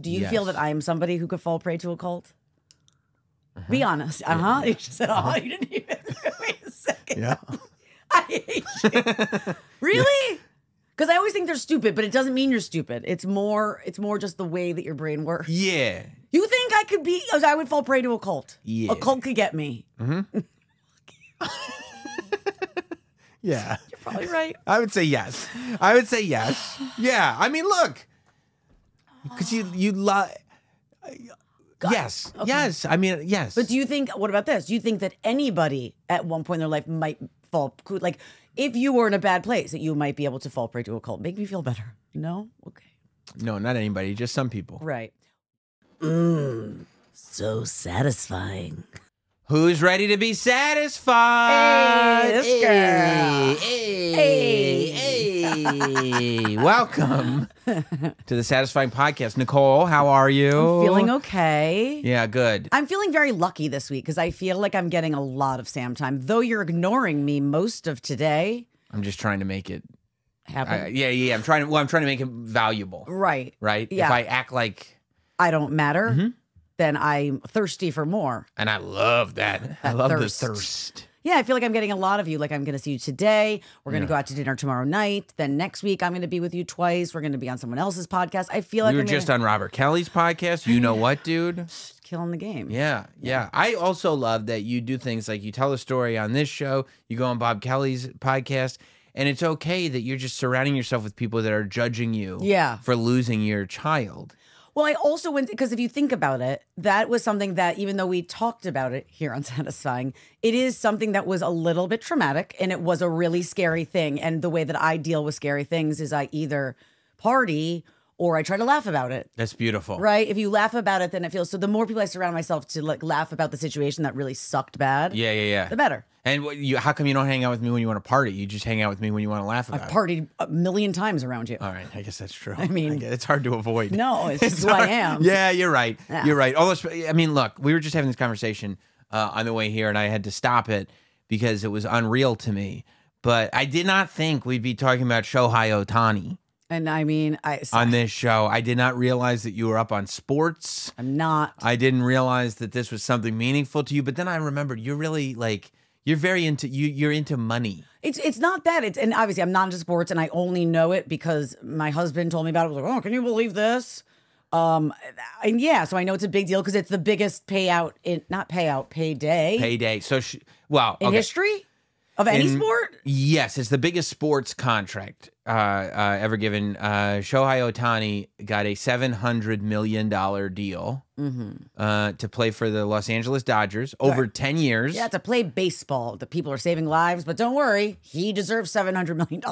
Do you feel that I am somebody who could fall prey to a cult? Be honest. You just said, you didn't even. Wait a second. Yeah. I hate you. Really? Because I always think they're stupid, but it doesn't mean you're stupid. It's more just the way that your brain works. Yeah. You think I would fall prey to a cult? Yeah. A cult could get me. Mm-hmm. Yeah. You're probably right. I would say yes. Yeah. I mean, look. Because you lie. Yes. Okay. Yes. I mean, yes. But what about this? Do you think that anybody at one point in their life might like, if you were in a bad place, that you might be able to fall prey to a cult? Make me feel better. No? Okay. No, not anybody. Just some people. Right. So satisfying. Who's ready to be satisfied? Hey, this girl. Hey. Welcome to the Satisfying Podcast. Nicole, how are you? I'm feeling okay. Yeah, good. I'm feeling very lucky this week because I feel like I'm getting a lot of Sam time, though you're ignoring me most of today. I'm just trying to make it happen. Yeah. I'm trying to make it valuable. Right. Yeah. If I act like I don't matter, then I'm thirsty for more. And I love that. I love the thirst. Yeah, I feel like I'm getting a lot of you. Like, I'm going to see you today. We're going to go out to dinner tomorrow night. Then next week, I'm going to be with you twice. We're going to be on someone else's podcast. I feel like we were just on Robert Kelly's podcast. You know what, dude? Killing the game. Yeah. I also love that you do things like you tell a story on this show, you go on Bob Kelly's podcast, and it's okay that you're just surrounding yourself with people that are judging you for losing your child. Well, I also went, because if you think about it, that was something that, even though we talked about it here on Satisfying, it is something that was a little bit traumatic, and it was a really scary thing. And the way that I deal with scary things is I either party or I try to laugh about it. That's beautiful. Right? If you laugh about it, then it feels, so the more people I surround myself to like laugh about the situation that really sucked bad, the better. And how come you don't hang out with me when you want to party? You just hang out with me when you want to laugh about it. I've partied a million times around you. All right, I guess that's true. I mean, it's hard to avoid. No, it's just who I am. Yeah, you're right. Yeah. You're right. Although, I mean, look, we were just having this conversation on the way here, and I had to stop it because it was unreal to me. But I did not think we'd be talking about Shohei Ohtani. And I mean, on this show, I did not realize that you were up on sports. I'm not. I didn't realize that this was something meaningful to you. But then I remembered you're really like, you're very into you're into money. It's not that. And obviously I'm not into sports, and I only know it because my husband told me about it. I was like, oh, can you believe this? And yeah, so I know it's a big deal because it's the biggest payday. Payday. So in history of any sport. Yes, it's the biggest sports contract ever given. Shohei Ohtani got a $700 million deal to play for the Los Angeles Dodgers over 10 years. Yeah, to play baseball. The people are saving lives, but don't worry, he deserves $700 million.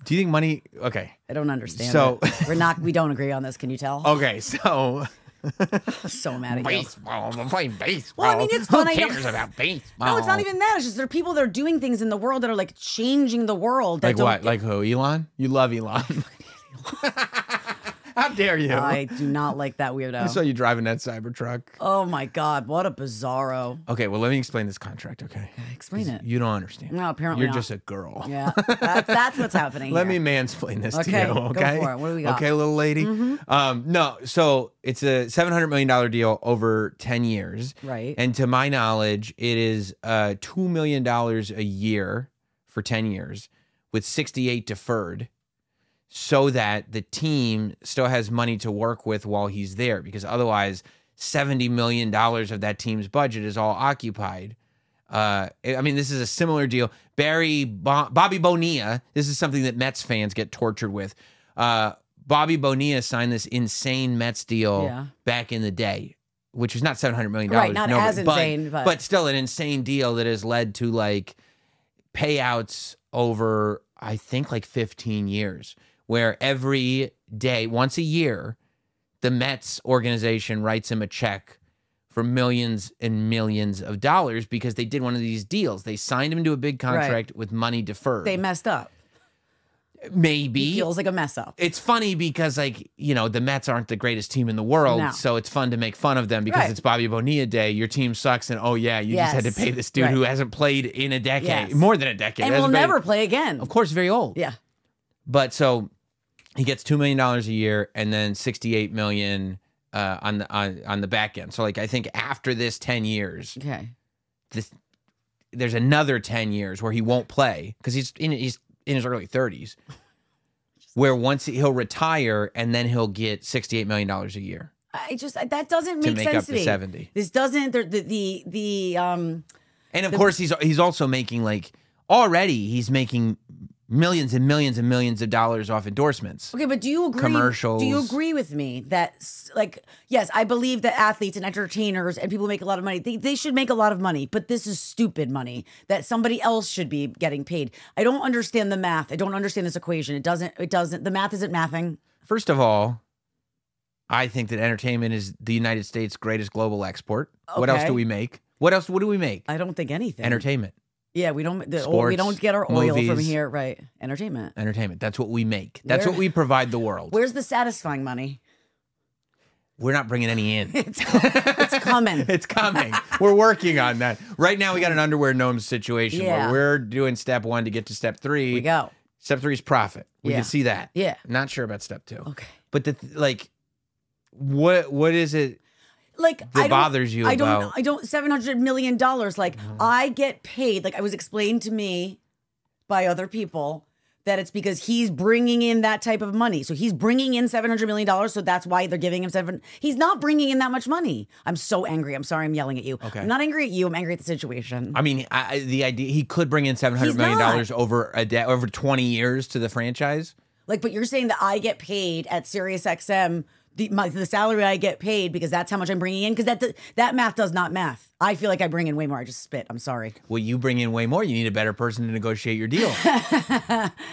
Do you think money? Okay, I don't understand. it. We don't agree on this. Can you tell? Okay, so. So mad at you. Baseball. I'm playing baseball. Well, I mean, it's fun. Who cares about baseball? No, it's not even that. It's just there are people that are doing things in the world that are like changing the world. Like what? Like who? Elon? You love Elon. How dare you? I do not like that weirdo. I saw you driving that Cybertruck. Oh my God, what a bizarro. Okay, well, let me explain this contract, okay? Explain it. You don't understand. No, apparently You're not. just a girl. Yeah, that's what's happening Let here. me mansplain this to you, okay? okay? Go for it. What do we got? Okay, little lady? No, so it's a $700 million deal over 10 years. Right. And to my knowledge, it is $2 million a year for 10 years with 68 deferred, so that the team still has money to work with while he's there, because otherwise $70 million of that team's budget is all occupied. I mean, this is a similar deal. Bobby Bonilla, this is something that Mets fans get tortured with. Bobby Bonilla signed this insane Mets deal back in the day, which was not $700 million. Right, not as insane. But still an insane deal that has led to like payouts over, I think, like 15 years. Where every day, once a year, the Mets organization writes him a check for millions and millions of dollars because they did one of these deals. They signed him to a big contract with money deferred. They messed up. Maybe. It feels like a mess up. It's funny because, like, you know, the Mets aren't the greatest team in the world, so it's fun to make fun of them because it's Bobby Bonilla Day. Your team sucks, and oh yeah, you just had to pay this dude who hasn't played in a decade, more than a decade. And will never play again. Of course, very old. Yeah. But so he gets $2 million a year and then $68 million on the back end. So like I think after this 10 years, Okay. There's another 10 years where he won't play because he's in his early 30s. Where once he'll retire and then he'll get $68 million a year. That doesn't make make sense up to the me. 70. This doesn't And of course he's also making he's making millions and millions and millions of dollars off endorsements. Okay, but do you agree? Commercials. Do you agree with me that, like, yes, I believe that athletes and entertainers and people who make a lot of money, they should make a lot of money, but this is stupid money that somebody else should be getting paid. I don't understand the math. I don't understand this equation. It doesn't, the math isn't mathing. First of all, I think that entertainment is the United States' greatest global export. Okay. What else do we make? What do we make? I don't think anything. Entertainment. Yeah, we don't Sports, get our oil movies, from here, right? Entertainment. That's what we make. That's what we provide the world. Where's the satisfying money? We're not bringing any in. It's coming. It's coming. We're working on that. Right now we got an underwear gnomes situation where we're doing step 1 to get to step 3. We go. Step 3 is profit. We can see that. Yeah. Not sure about step 2. Okay. But what is it? Like that bothers you about? I don't $700 million. Like I get paid. Like I was explained to me by other people that it's because he's bringing in that type of money. So he's bringing in $700 million. So that's why they're giving him He's not bringing in that much money. I'm so angry. I'm sorry. I'm yelling at you. Okay. I'm not angry at you. I'm angry at the situation. I mean, the idea he could bring in $700 million over 20 years to the franchise. Like, but you're saying that I get paid at SiriusXM the salary I get paid because that's how much I'm bringing in, because that math does not math. I feel like I bring in way more. I just spit. I'm sorry. Well, you bring in way more. You need a better person to negotiate your deal.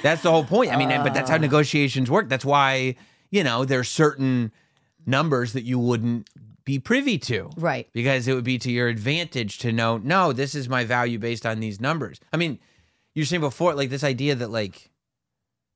That's the whole point. I mean, but that's how negotiations work. That's why, there's certain numbers that you wouldn't be privy to. Right. Because it would be to your advantage to know, no, this is my value based on these numbers. I mean, you were saying before, like this idea that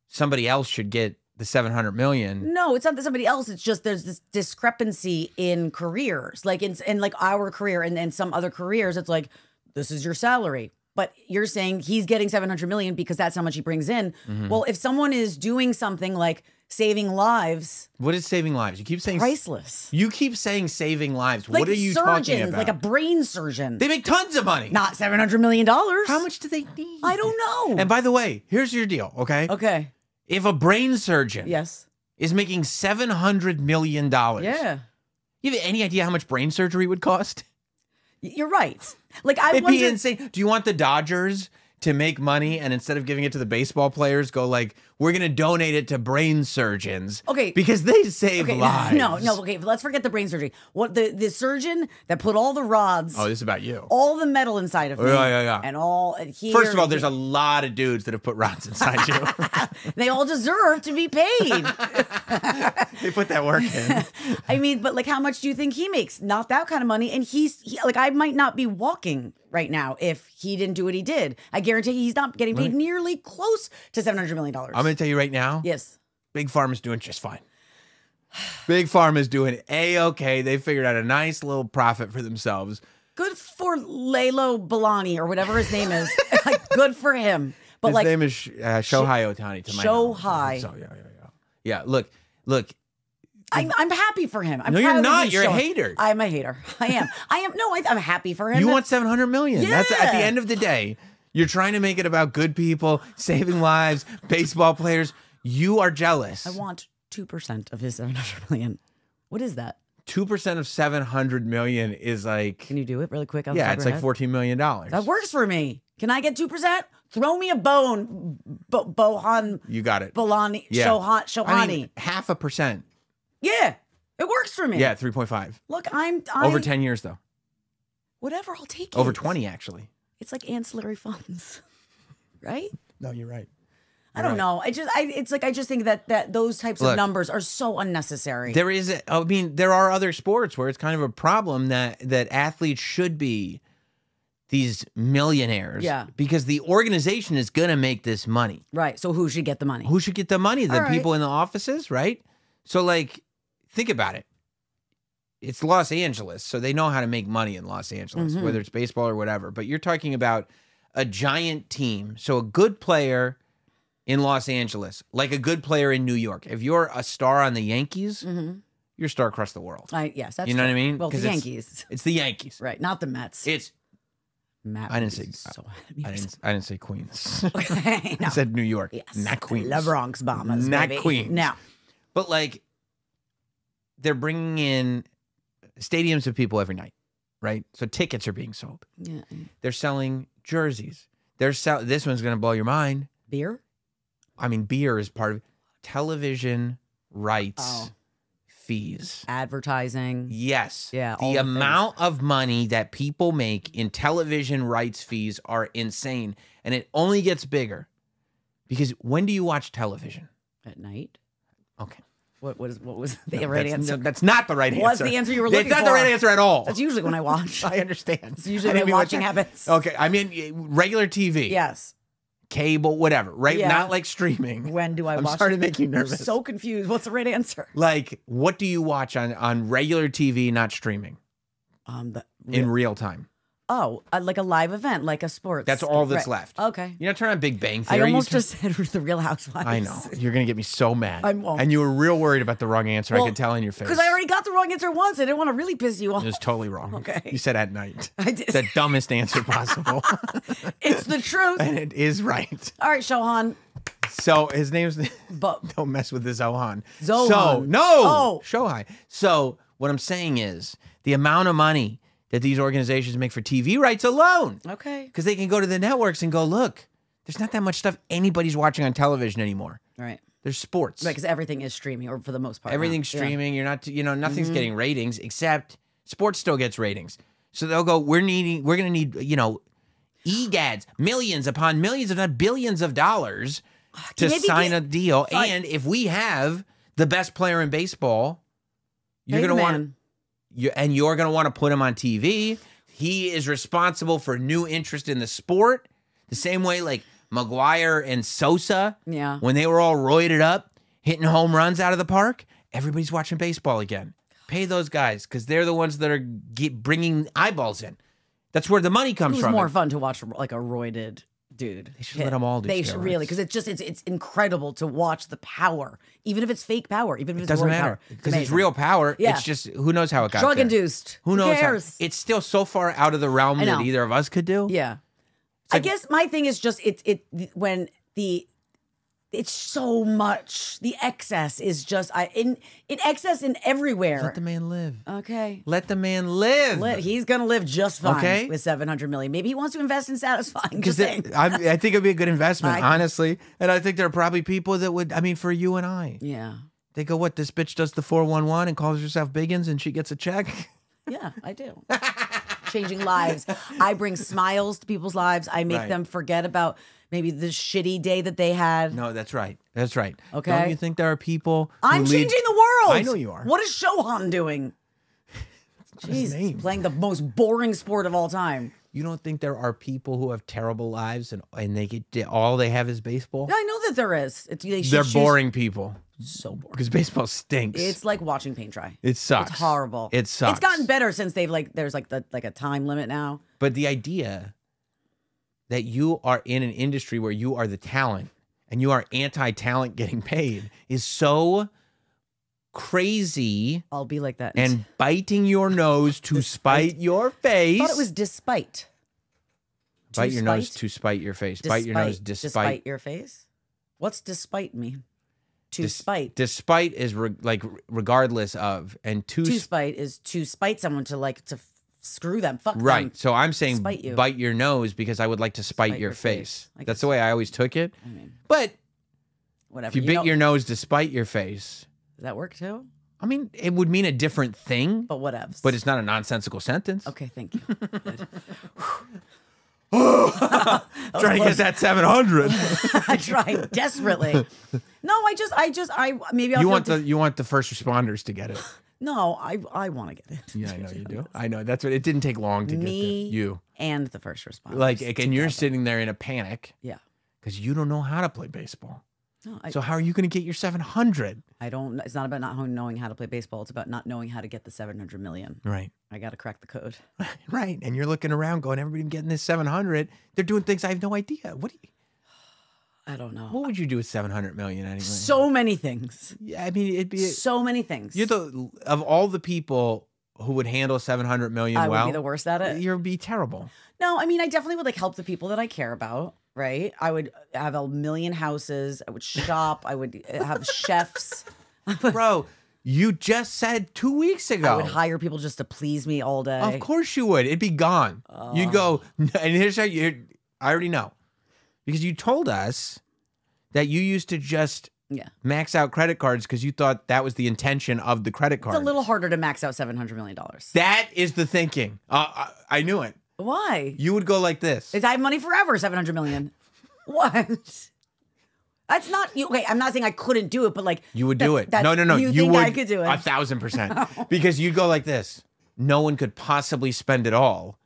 somebody else should get the $700 million. No, it's not that somebody else. It's just there's this discrepancy in careers, like in our career and some other careers. It's like, this is your salary, but you're saying he's getting $700 million because that's how much he brings in. Mm-hmm. Well, if someone is doing something like saving lives, what is saving lives? You keep saying priceless. You keep saying saving lives. Like what are you surgeons, talking about? Like a brain surgeon. They make tons of money. Not $700 million. How much do they need? I don't know. And by the way, here's your deal. Okay. Okay. If a brain surgeon is making $700 million, you have any idea how much brain surgery would cost? You're right. Like It'd be insane. Do you want the Dodgers to make money and instead of giving it to the baseball players, go we're going to donate it to brain surgeons? Okay. Because they save lives. No. Okay. Let's forget the brain surgery. What the surgeon that put all the rods. Oh, this is about you. All the metal inside of me. Yeah. And all here. First of all, there's a lot of dudes that have put rods inside you. They all deserve to be paid. They put that work in. I mean, but how much do you think he makes? Not that kind of money. And I might not be walking right now if he didn't do what he did. I guarantee he's not getting paid nearly close to $700 million. I'm going to tell you right now. Yes. Big Pharma's doing just fine. Big Pharma's doing A-okay. They figured out a nice little profit for themselves. Good for Lalo Balani or whatever his name is. Good for him. But his name is Shohei Ohtani. To my Shohei. So yeah. Look. I'm happy for him. No, you're not. You're a hater. I'm a hater. I am. No, I'm happy for him. You want $700 million. Yeah. That's at the end of the day. You're trying to make it about good people, saving lives, baseball players. You are jealous. I want 2% of his $700 million. What is that? 2% of $700 million is Can you do it really quick? It's like $14 million. That works for me. Can I get 2%? Throw me a bone, Bohan. You got it. Balani. Yeah. Shohani. I mean, 0.5%. Yeah, it works for me. Yeah, 3.5. Look, I'm over 10 years though. Whatever, I'll take it. Over 20 actually. It's like ancillary funds, right? No, you're right. I don't know. I just think that those types of numbers are so unnecessary. There are other sports where it's kind of a problem that athletes should be these millionaires. Yeah. Because the organization is going to make this money. Right. So who should get the money? Who should get the money? The people in the offices, right? So think about it. It's Los Angeles, so they know how to make money in Los Angeles, whether it's baseball or whatever. But you're talking about a giant team. So a good player in Los Angeles, like a good player in New York. If you're a star on the Yankees, you're a star across the world. Yes, that's you know true. what I mean? Well, the Yankees. It's the Yankees. Right, not the Mets. It's Matt I didn't say so I didn't say Queens. Okay, no. I said New York. Yes. Not Queens. The Bronx Bombers. Not baby. Queens. No. But like they're bringing in stadiums of people every night, right? So tickets are being sold. Yeah. They're selling jerseys. This one's going to blow your mind. Beer? I mean, beer is part of television rights fees. Advertising. Yes. Yeah. all The the amount of money that people make in television rights fees are insane. And it only gets bigger. Because when do you watch television? things. At night? Okay. What was the right answer? That's not the right answer. What's the answer you were looking for? It's not the right answer at all. That's usually when I watch. I understand. It's usually my watching habits. Okay. I mean, regular TV. Yes. Cable, whatever, right? Yeah. Not like streaming. When do I I'm watch? sorry to make you nervous. I'm so confused. What's the right answer? Like, what do you watch on regular TV, not streaming, in real time? Like a live event, like a sports. That's all that's left. Okay. You know, turn on Big Bang Theory. I almost just said the Real Housewives. I know. You're going to get me so mad. I won't. And you were real worried about the wrong answer. I Well, could tell in your face. Because I already got the wrong answer once. I didn't want to really piss you off. It was totally wrong. Okay. You said at night. I did. The dumbest answer possible. It's the truth. And it is right. All right, Shohan. So his name's... But Don't mess with this Zohan. Zohan. So, no! Oh. Shohei. So, what I'm saying is, the amount of money that these organizations make for TV rights alone, okay. because they can go to the networks and go, look, there's not that much stuff anybody's watching on television anymore. Right. There's sports. Right, because everything is streaming, or for the most part. Everything's now. Yeah. streaming. You're not, nothing's getting ratings, except sports still gets ratings. So they'll go, we're going to need, EGADs, millions upon millions, if not billions of dollars to sign a deal. And if we have the best player in baseball, you're going to want you're going to want to put him on TV. He is responsible for new interest in the sport. The same way like McGuire and Sosa, when they were all roided up, hitting home runs out of the park, everybody's watching baseball again. Pay those guys because they're the ones that are bringing eyeballs in. That's where the money comes from. It was more fun to watch like a roided dude. They should let them all do They should really, because it's incredible to watch the power, even if it's fake power, even if it's doesn't roid matter power. because it's real power. Yeah. It's just who knows how it got there. Drug induced. Who knows? cares? It's still so far out of the realm that either of us could do. Yeah. Like, I guess my thing is just it's so much. The excess is just in excess in everywhere. let the man live. Okay. Let the man live. He's gonna live just fine Okay. with $700 million. Maybe he wants to invest in satisfying. Because Just saying. I think it'd be a good investment, honestly. And I think there are probably people that would. I mean, for you and I, Yeah. they go, "What? This bitch does the 411 and calls herself Biggins, and she gets a check." Yeah, I do. Changing lives. I bring smiles to people's lives. I make Right. them forget about maybe the shitty day that they had. No, that's right. That's right. Okay. Don't you think there are people? I'm who lead- changing the world. I know you are. What is Shohan doing? his Jeez, name. playing the most boring sport of all time. You don't think there are people who have terrible lives and they get all they have is baseball? I know that there is. They're boring people. So boring. Because baseball stinks. It's like watching paint dry. It sucks. It's horrible. It sucks. It's gotten better since they've there's a time limit now. But the idea that you are in an industry where you are the talent and you are anti-talent getting paid is so crazy I'll be like that. and biting your nose to spite your face. I thought it was despite. Bite your nose to spite your face. Bite your nose despite your face. What's despite mean? To spite. Despite is regardless of, and To spite is to spite someone, to screw them, fuck them. Right. So I'm saying Spite you. bite your nose because I would like to spite your face. That's the way I always took it. I mean, But whatever. if you bit your nose to spite your face, does that work too? I mean, it would mean a different thing. But whatevs. But it's not a nonsensical sentence. Okay, thank you. Good. Trying to get that 700. I tried desperately. No, I maybe I'll You want the first responders to get it. No, I want to get it. Yeah, I know you do. I know. That's what it didn't take long to get there. You. And the first responders. And you're sitting there in a panic. Yeah. Because you don't know how to play baseball. No, So how are you going to get your 700? I don't. It's not about not knowing how to play baseball. It's about not knowing how to get the 700 million. Right. I got to crack the code. Right. And you're looking around going, everybody getting this 700. They're doing things I have no idea. What do you... I don't know. What would you do with 700 million anyway? So many things. Yeah, I mean, it'd be so many things. You're of all the people who would handle 700 million I would be the worst at it. You'd be terrible. No, I mean, I definitely would like help the people that I care about, right? I would have a million houses. I would shop. I would have chefs. Bro, you just said 2 weeks ago. I would hire people just to please me all day. Of course you would. It'd be gone. You'd go, and here's how I already know. Because you told us that you used to just max out credit cards because you thought that was the intention of the credit card. It's a little harder to max out $700 million. That is the thinking. I knew it. Why? You would go like this. I have money forever, $700 million. What? That's not okay. I'm not saying I couldn't do it, but like you would do it. No. You think would, I could do it? 1,000%. Because you'd go like this. No one could possibly spend it all.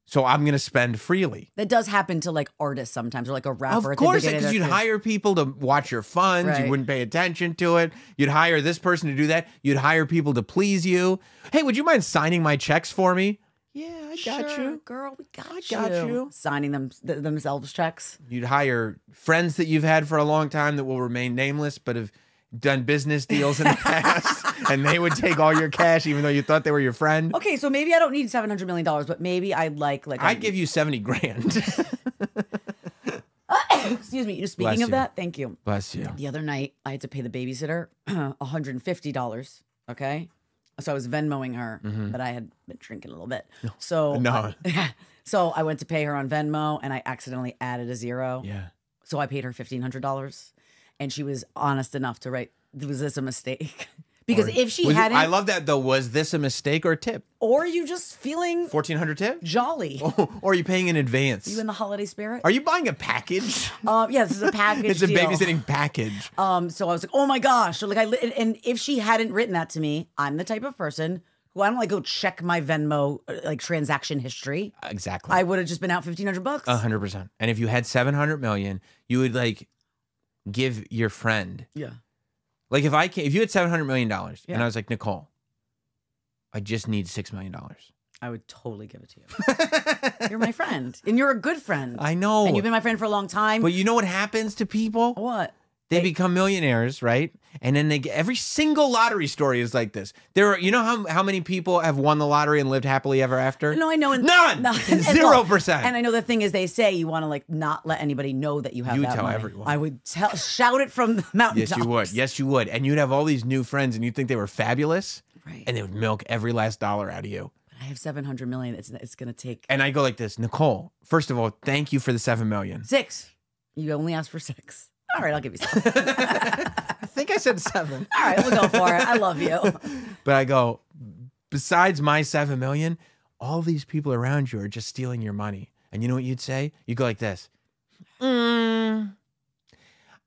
So I'm going to spend freely. That does happen to like artists sometimes, or like a rapper. Of course, because you'd hire people to watch your funds. Right. You wouldn't pay attention to it. You'd hire this person to do that. You'd hire people to please you. Hey, would you mind signing my checks for me? Yeah, I got you. Girl, we got you. Signing themselves checks. You'd hire friends that you've had for a long time that will remain nameless, but have done business deals in the past, and they would take all your cash even though you thought they were your friend. Okay, so maybe I don't need $700 million, but maybe I'd like I'd give you 70 grand. Excuse me. Speaking of that, thank you. Bless you. The other night, I had to pay the babysitter $150. Okay, so I was Venmoing her, but I had been drinking a little bit. So so I went to pay her on Venmo, and I accidentally added a zero. Yeah. So I paid her $1,500. And she was honest enough to write, was this a mistake? Because if she hadn't... I love that, though. Was this a mistake or a tip? Or are you just feeling... $1,400 tip? Jolly. Or are you paying in advance? Are you in the holiday spirit? Are you buying a package? Yeah, this is a package It's a babysitting package. So I was like, oh my gosh. So and if she hadn't written that to me, I'm the type of person who I don't like go check my Venmo like transaction history. Exactly. I would have just been out $1,500. 100%. And if you had 700 million, you would like... give your friend. Yeah. Like if you had $700 million and I was like, Nicole, I just need $6 million. I would totally give it to you. You're my friend. And you're a good friend. I know. And you've been my friend for a long time. But you know what happens to people? What? They become millionaires, right? And then every single lottery story is like this. You know how many people have won the lottery and lived happily ever after? No, I know. None. 0%. And I know the thing is, they say you want to like not let anybody know that you have that tell money. everyone. I would shout it from the mountaintops. Yes, you would. Yes, you would. And you'd have all these new friends, and you'd think they were fabulous, right? And they would milk every last dollar out of you. But I have $700 million. It's going to take. And I go like this, Nicole. First of all, thank you for the $7 million. 6. You only asked for 6. All right, I'll give you 7. I think I said 7. All right, we'll go for it. I love you. But I go, besides my 7 million, all these people around you are just stealing your money. And you know what you'd say? You go like this.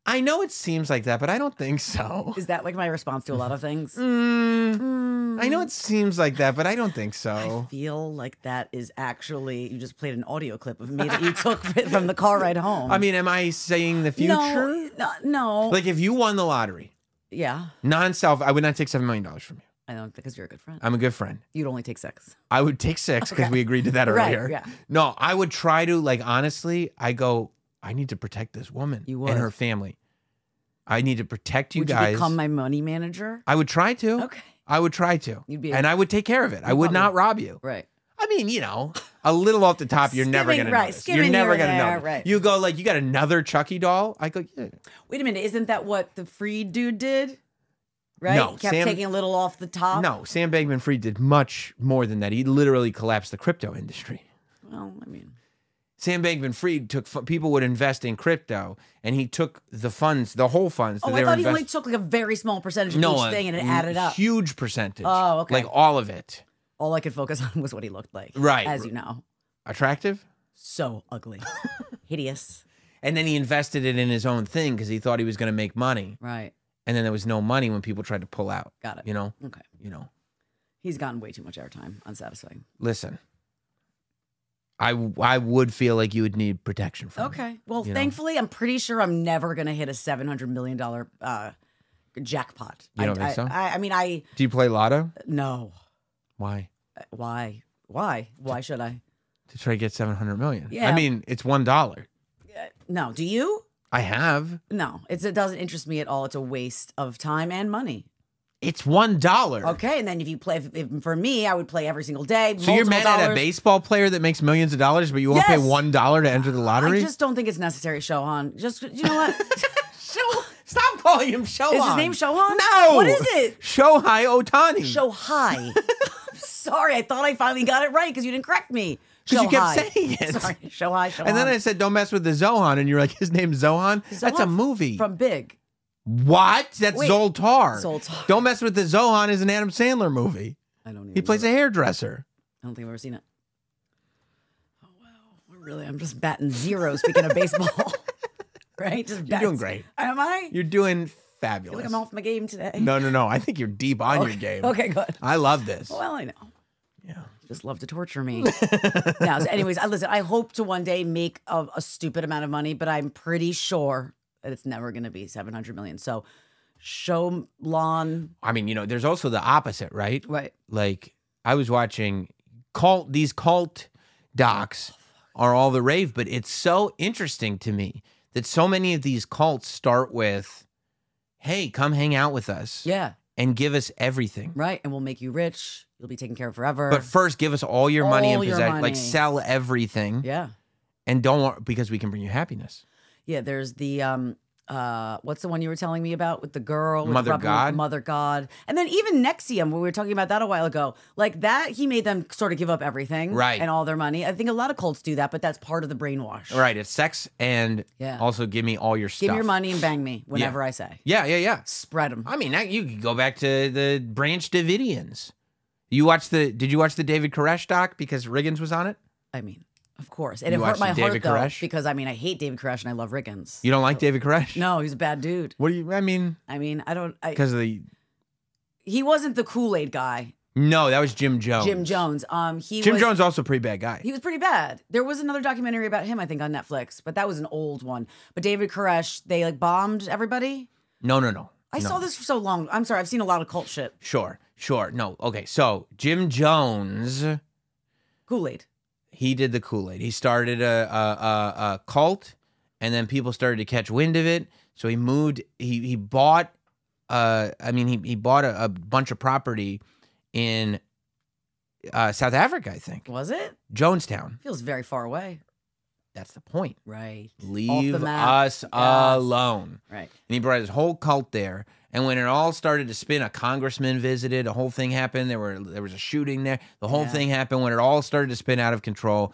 I know it seems like that, but I don't think so. Is that like my response to a lot of things? I know it seems like that, but I don't think so. I feel like that is actually, you just played an audio clip of me that you took from the car ride home. I mean, am I saying the future? No. Like if you won the lottery. Yeah. Non-self, I would not take $7 million from you. I don't, because you're a good friend. I'm a good friend. You'd only take 6. I would take 6 because we agreed to that earlier. Right, yeah. No, I would try to, like, honestly, I need to protect this woman and her family. I need to protect you guys. Would you become my money manager? I would try to. Okay. I would try to. And I would take care of it. I would not rob you. Right. I mean, you know, a little off the top, you're never going to notice. You're never going to notice. Right. You go like, you got another Chucky doll? I go, yeah. Wait a minute. Isn't that what the Freed dude did? Right? No. He kept taking a little off the top? No. Sam Bankman-Fried did much more than that. He literally collapsed the crypto industry. Well, I mean... Sam Bankman-Fried people would invest in crypto, and he took the funds, the whole funds. I thought he only took like a very small percentage of each thing and it added up. Huge percentage. Oh, okay. Like all of it. All I could focus on was what he looked like. Right. As you know. Attractive? So ugly. Hideous. And then he invested it in his own thing because he thought he was going to make money. Right. And then there was no money when people tried to pull out. Got it. You know? Okay. You know. He's gotten way too much airtime. Unsatisfying. Listen. I would feel like you would need protection from me. Well, thankfully, I'm pretty sure I'm never going to hit a $700 million jackpot. You don't think so? I mean, Do you play lotto? No. Why? Why? Why should I? To try to get $700 million. Yeah. I mean, it's $1. No. Do you? I have. No, it doesn't interest me at all. It's a waste of time and money. It's $1. Okay, and then if you play, if for me, I would play every single day. So you're mad at a baseball player that makes millions of dollars, but you won't pay $1 to enter the lottery? I just don't think it's necessary, Shohan. Just, you know what? Stop calling him Shohan. Is his name Shohan? No. What is it? Shohei Ohtani. Shohei. I'm sorry, I thought I finally got it right because you didn't correct me. Because you kept saying it. Sorry, Shohei. And then I said, don't mess with the Zohan. And you're like, his name's Zohan? That's a movie. From Big. What? That's Zoltar. Zoltar. Don't Mess with the Zohan is an Adam Sandler movie. I don't even He plays a hairdresser. I don't think I've ever seen it. Oh, wow. Really, I'm just batting zero, speaking of baseball. Right? You're doing great. Am I? You're doing I fabulous. feel like I'm off my game today. No. I think you're deep on your game. Okay, good. I love this. Well, I know. Yeah. You just love to torture me. Now, so anyways, listen, I hope to one day make a stupid amount of money, but I'm pretty sure that it's never going to be 700 million. So, Sholan. I mean, there's also the opposite, right? Right. Like, I was watching these cult docs are all the rave, but it's so interesting to me that so many of these cults start with, hey, come hang out with us. Yeah. And give us everything. Right. And we'll make you rich. You'll be taken care of forever. But first, give us all your money and possessions. Like, money. sell everything. Yeah. And don't, because we can bring you happiness. Yeah, there's the what's the one you were telling me about with the girl? With Mother God? Mother God. And then even Nexium, we were talking about that a while ago. Like that, he made them sort of give up everything. Right. And all their money. I think a lot of cults do that, but that's part of the brainwash. Right. It's sex and also give me all your stuff. Give me your money and bang me whenever I say. Yeah. Spread them. I mean, you could go back to the Branch Davidians. Did you watch the David Koresh doc because Riggins was on it? I mean, of course. And You it hurt watched my David heart, Koresh? though, because, I mean, I hate David Koresh and I love Riggins. You don't like David Koresh? No, he's a bad dude. What do you, I mean, I don't. because of the, He wasn't the Kool-Aid guy. no, that was Jim Jones. Jim Jones. Jim Jones also a pretty bad guy. He was pretty bad. There was another documentary about him, I think, on Netflix, but that was an old one. But David Koresh, they like bombed everybody. No. I saw this for so long. I'm sorry. I've seen a lot of cult shit. Sure. No. Okay. So Jim Jones, Kool-Aid. he did the Kool-Aid. He started a cult, and then people started to catch wind of it. So he moved. He bought. He bought a bunch of property in South Africa, I think. Was it? Jonestown. Feels very far away. That's the point. Right. Leave us alone. Right. And he brought his whole cult there. And when it all started to spin, a congressman visited. A whole thing happened. There was a shooting there. The whole thing happened. When it all started to spin out of control,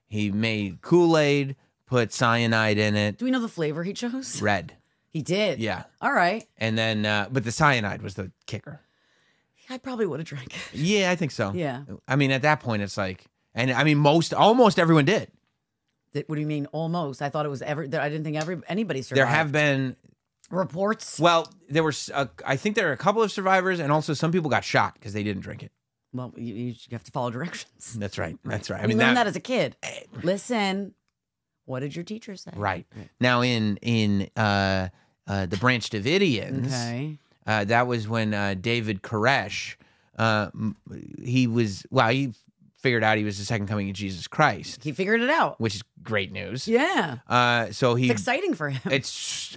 he made Kool-Aid, put cyanide in it. Do we know the flavor he chose? Red. He did. Yeah. All right. And then, but the cyanide was the kicker. I probably would have drank it. Yeah, I think so. Yeah. I mean, at that point, it's like, and I mean, almost everyone did. What do you mean almost? I thought it was I didn't think anybody survived. There have been reports. Well, there were. I think there are a couple of survivors, and also some people got shot because they didn't drink it. Well, you have to follow directions. That's right. That's right. I mean, learned that as a kid. Listen, what did your teacher say? Right. Now in the Branch Davidians, okay. That was when David Koresh, he figured out he was the second coming of Jesus Christ. He figured it out, which is great news. Yeah. So it's exciting for him.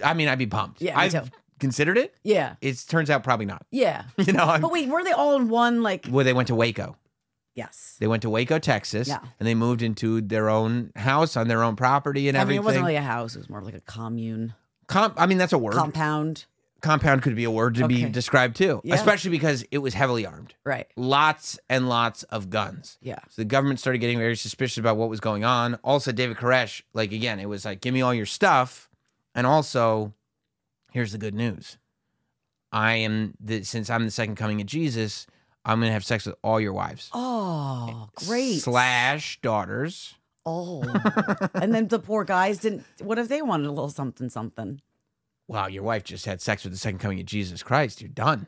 I'd be pumped. Yeah, I've considered it. Yeah. It turns out probably not. Yeah. But wait, were they all in one Well, they went to Waco. Yes. They went to Waco, Texas. Yeah. And they moved into their own house on their own property and everything. It wasn't really a house. It was more like a commune. That's a word. Compound. Compound could be a word to be described too, Yeah. especially because it was heavily armed. Right. Lots and lots of guns. Yeah. So the government started getting very suspicious about what was going on. Also, David Koresh, it was like, give me all your stuff. And also, here's the good news. Since I'm the second coming of Jesus, I'm going to have sex with all your wives. Oh, great. / daughters. Oh. And then the poor guys what if they wanted a little something, something? Wow, your wife just had sex with the second coming of Jesus Christ. You're done.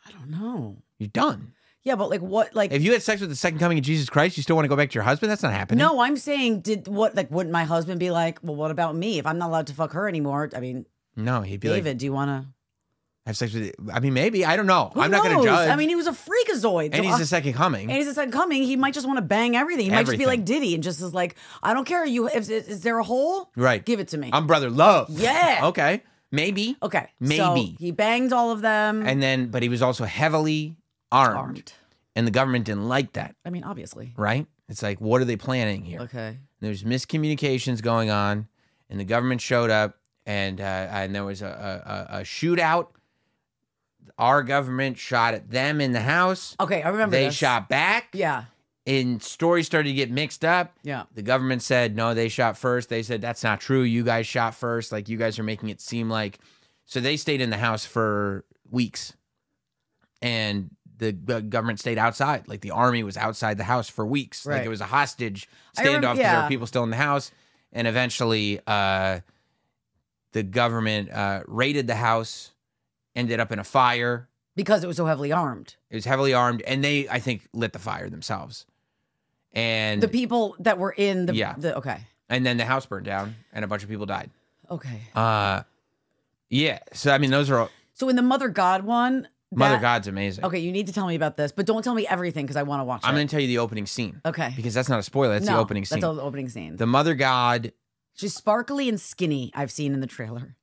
I don't know. You're done. Yeah, but what? If you had sex with the second coming of Jesus Christ, you still want to go back to your husband? That's not happening. No, I'm saying, wouldn't my husband be like, well, what about me? If I'm not allowed to fuck her anymore, I mean, no, he'd be David, do you want to? have sex with? I mean, maybe. I don't know. Who I'm not going to knows? judge. I mean, he was a freakazoid. and he's the second coming. And he's the second coming. He might just want to bang everything. He might just be like Diddy and just is like, I don't care. Is there a hole? Right. Give it to me. I'm brother love. Yeah. Okay. Maybe. Okay. Maybe. So he banged all of them. And then, but he was also heavily armed. And the government didn't like that. I mean, obviously. Right? It's like, what are they planning here? Okay. There's miscommunications going on, and the government showed up, and there was a shootout. Our government shot at them in the house. Okay, I remember They this. shot back. Yeah. And stories started to get mixed up. Yeah. The government said, no, they shot first. They said, that's not true. You guys shot first. Like, you guys are making it seem like. So they stayed in the house for weeks. And the government stayed outside. Like, the army was outside the house for weeks. Right. Like, it was a hostage standoff because there were people still in the house. And eventually, the government raided the house, ended up in a fire. Because it was so heavily armed. It was heavily armed. And they, I think, lit the fire themselves. And the people that were in the... Yeah. Okay. And then the house burned down, and a bunch of people died. Okay. Yeah. So, I mean, those are all... So in the Mother God one... Mother God's amazing. Okay, you need to tell me about this, but don't tell me everything because I want to watch it. I'm going to tell you the opening scene. Okay. Because that's not a spoiler. That's the opening scene. That's the opening scene. The Mother God... She's sparkly and skinny, I've seen in the trailer.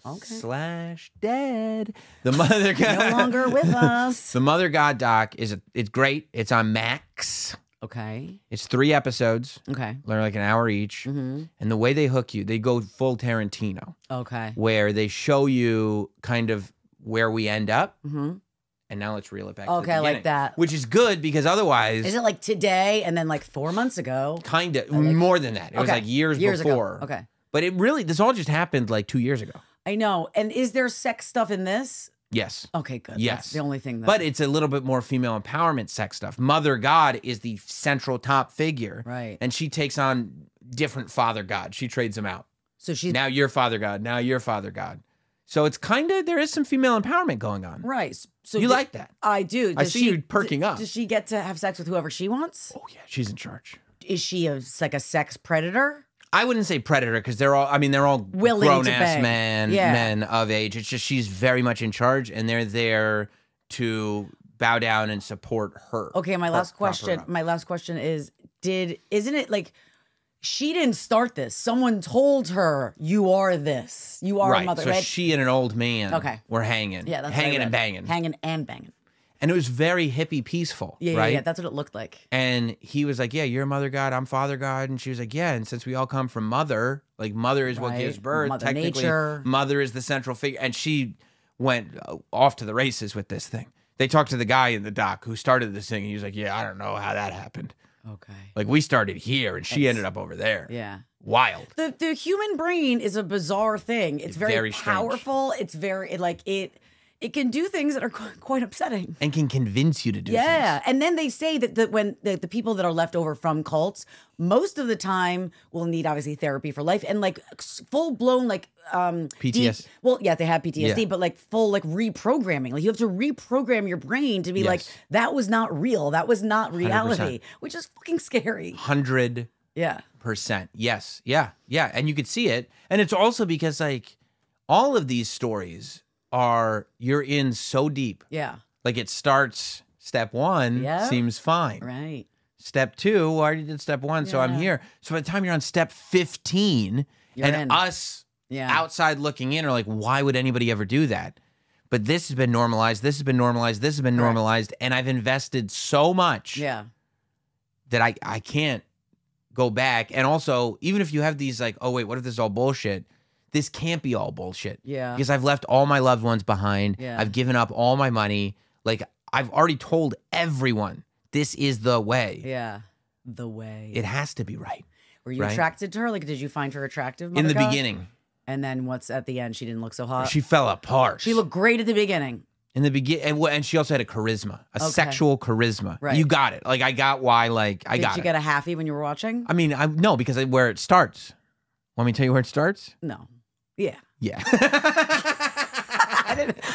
Okay. / dead. The Mother God... No longer with us. The Mother God doc it's great. It's on Max. Okay. It's 3 episodes. Okay. They're like an hour each. Mm-hmm. And the way they hook you, they go full Tarantino. Okay. Where they show you kind of where we end up. Mm-hmm. And now let's reel it back Okay, to the I beginning. like that. Which is good because otherwise... Is it like today and then like 4 months ago? Kind of. More than that. It was like years before. Ago. Okay. But it really... This all just happened like 2 years ago. I know. And is there sex stuff in this? Yes. Okay, good. Yes. That's the only thing that... But it's a little bit more female empowerment sex stuff. Mother God is the central top figure. Right. And she takes on different father gods. She trades them out. So she's... Now you're father God. Now you're father God. So it's kind of... There is some female empowerment going on. Right. So you like that? I do. I see you perking up. Does she get to have sex with whoever she wants? Oh, yeah. She's in charge. Is she like a sex predator? I wouldn't say predator because they're all, I mean, they're all grown-ass men of age. It's just she's very much in charge, and they're there to bow down and support her. Okay, my last question. My last question is: isn't it like she didn't start this? Someone told her you are this. You are a mother. So right? she and an old man were hanging. Yeah, that's hanging and banging. Hanging and banging. And it was very hippie peaceful. Yeah, right? yeah, that's what it looked like. And he was like, yeah, you're Mother God, I'm Father God. And she was like, yeah, and since we all come from mother, like mother is what gives birth. Mother Technically, Nature. mother is the central figure. And she went off to the races with this thing. They talked to the guy in the doc who started this thing. And he was like, yeah, I don't know how that happened. Okay. Like, we started here and she ended up over there. Yeah. Wild. The human brain is a bizarre thing. It's very powerful. It's very, it can do things that are quite upsetting. And can convince you to do things. Yeah. And then they say that when the people that are left over from cults, most of the time will need obviously therapy for life and like full blown like PTSD. Well, yeah, they have PTSD, but like full like reprogramming. Like you have to reprogram your brain to be like, that was not real. That was not reality, 100%. which is fucking scary. 100%. Yeah. Yes. Yeah. Yeah. And you could see it. And it's also because like all of these stories you're in so deep. Yeah. Like it starts step 1 seems fine. Right. Step 2, well, I already did step 1, so I'm here. So by the time you're on step 15 us outside looking in are like, why would anybody ever do that? But this has been normalized, this has been normalized, this has been normalized, and I've invested so much that I can't go back. And also, even if you have these like, oh wait, what if this is all bullshit? This can't be all bullshit. Yeah. Because I've left all my loved ones behind. Yeah. I've given up all my money. Like, I've already told everyone, this is the way. Yeah. The way. It has to be right. Were you attracted to her? Like, did you find her attractive? In the beginning. And then what's at the end? She didn't look so hot? She fell apart. She looked great at the beginning. In the beginning. And she also had a charisma. A sexual charisma. Right. You got it. Like, I got why, like, I got it. Did you get a halfie when you were watching? I mean, no, because where it starts. Want me to tell you where it starts? No. Yeah. Yeah.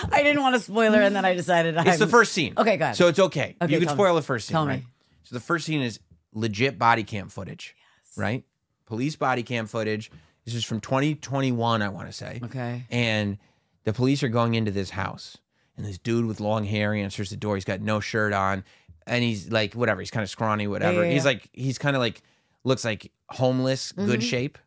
I didn't want to spoil her, and then I decided it's the first scene. Okay, go ahead. So it's okay. Okay, you can spoil the first scene. Tell right? me. So the first scene is legit body cam footage. Yes. Right? Police body cam footage. This is from 2021, I want to say. Okay. And The police are going into this house, and this dude with long hair answers the door. He's got no shirt on, and he's like, whatever. He's kind of scrawny, whatever. He's kind of like, looks like homeless, good shape.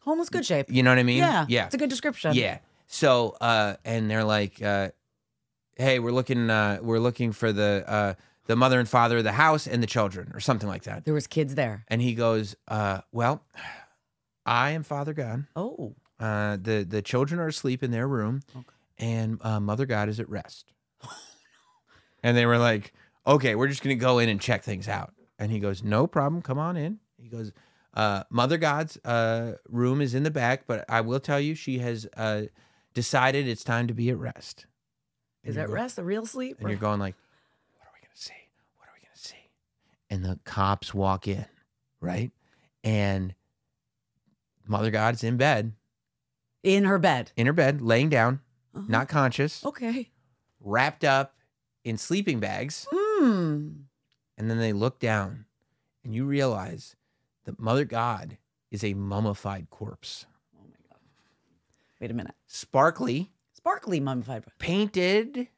Homeless, good shape. You know what I mean? Yeah. Yeah. It's a good description. Yeah. So, and they're like, hey, we're looking for the mother and father of the house and the children, or something like that. There was kids there. And he goes, well, I am Father God. Oh. The children are asleep in their room, and Mother God is at rest. And they were like, okay, we're just going to go in and check things out. And he goes, no problem. Come on in. He goes, Mother God's room is in the back, but I will tell you, she has decided it's time to be at rest. Is that rest, a real sleep? And you're going like, what are we going to see? What are we going to see? And the cops walk in, right? And Mother God's in bed. In her bed. In her bed, laying down, not conscious. Okay. Wrapped up in sleeping bags. And then they look down, and you realize that Mother God is a mummified corpse. Oh, my God. Wait a minute. Sparkly. Sparkly mummified. Painted.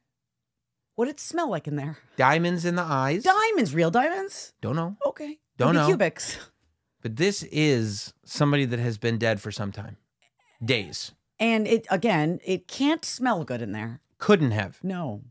What did it smell like in there? Diamonds in the eyes. Diamonds, real diamonds? Don't know. Okay. Don't Maybe know. Cubics. But this is somebody that has been dead for some time. Days. And it can't smell good in there. Couldn't have. No.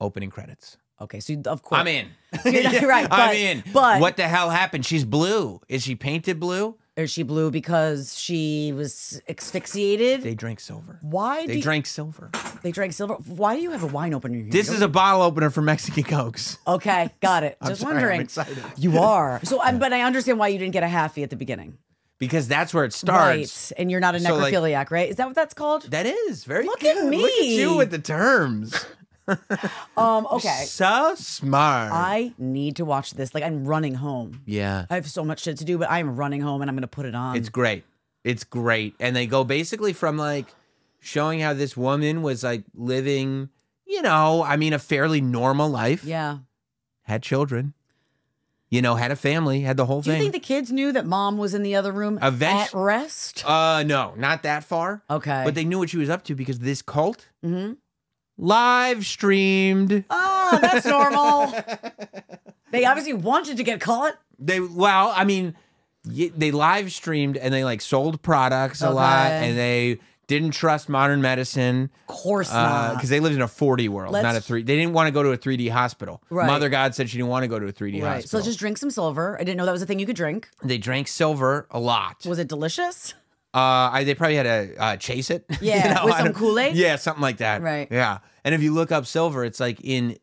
Opening credits. Okay, so of course. I'm in. You're right. But, I'm in. But what the hell happened? She's blue. Is she painted blue? Is she blue because she was asphyxiated? They drank silver. Why? They drank silver. They drank silver. Why do you have a wine opener here? This is a bottle opener for Mexican Cokes. Okay, got it. I'm Just sorry, wondering. I'm excited. You are. So, but I understand why you didn't get a halfie at the beginning. Because that's where it starts. Right. And you're not a So, like, necrophiliac, right? Is that what that's called? That is very Look good. at me. Look at you with the terms. Okay. So smart. I need to watch this. Like, I'm running home. Yeah. I have so much shit to do, but I'm running home and I'm going to put it on. It's great. It's great. And they go basically from like showing how this woman was like living, a fairly normal life. Yeah. Had children. Had a family, had the whole Do you thing. think the kids knew that mom was in the other room at rest? No, not that far. Okay. But they knew what she was up to because this cult live streamed. Oh, that's normal. They obviously wanted to get caught. They live streamed and they like sold products a lot, and they didn't trust modern medicine. Of course not. Because they lived in a 4D world, not a 3D. They didn't want to go to a 3D hospital. Right. Mother God said she didn't want to go to a 3D Right. hospital. So just drink some silver. I didn't know that was a thing you could drink. They drank silver a lot. Was it delicious? They probably had to chase it. Yeah, with some Kool-Aid? Yeah, something like that. Right. Yeah. And if you look up silver, it's like in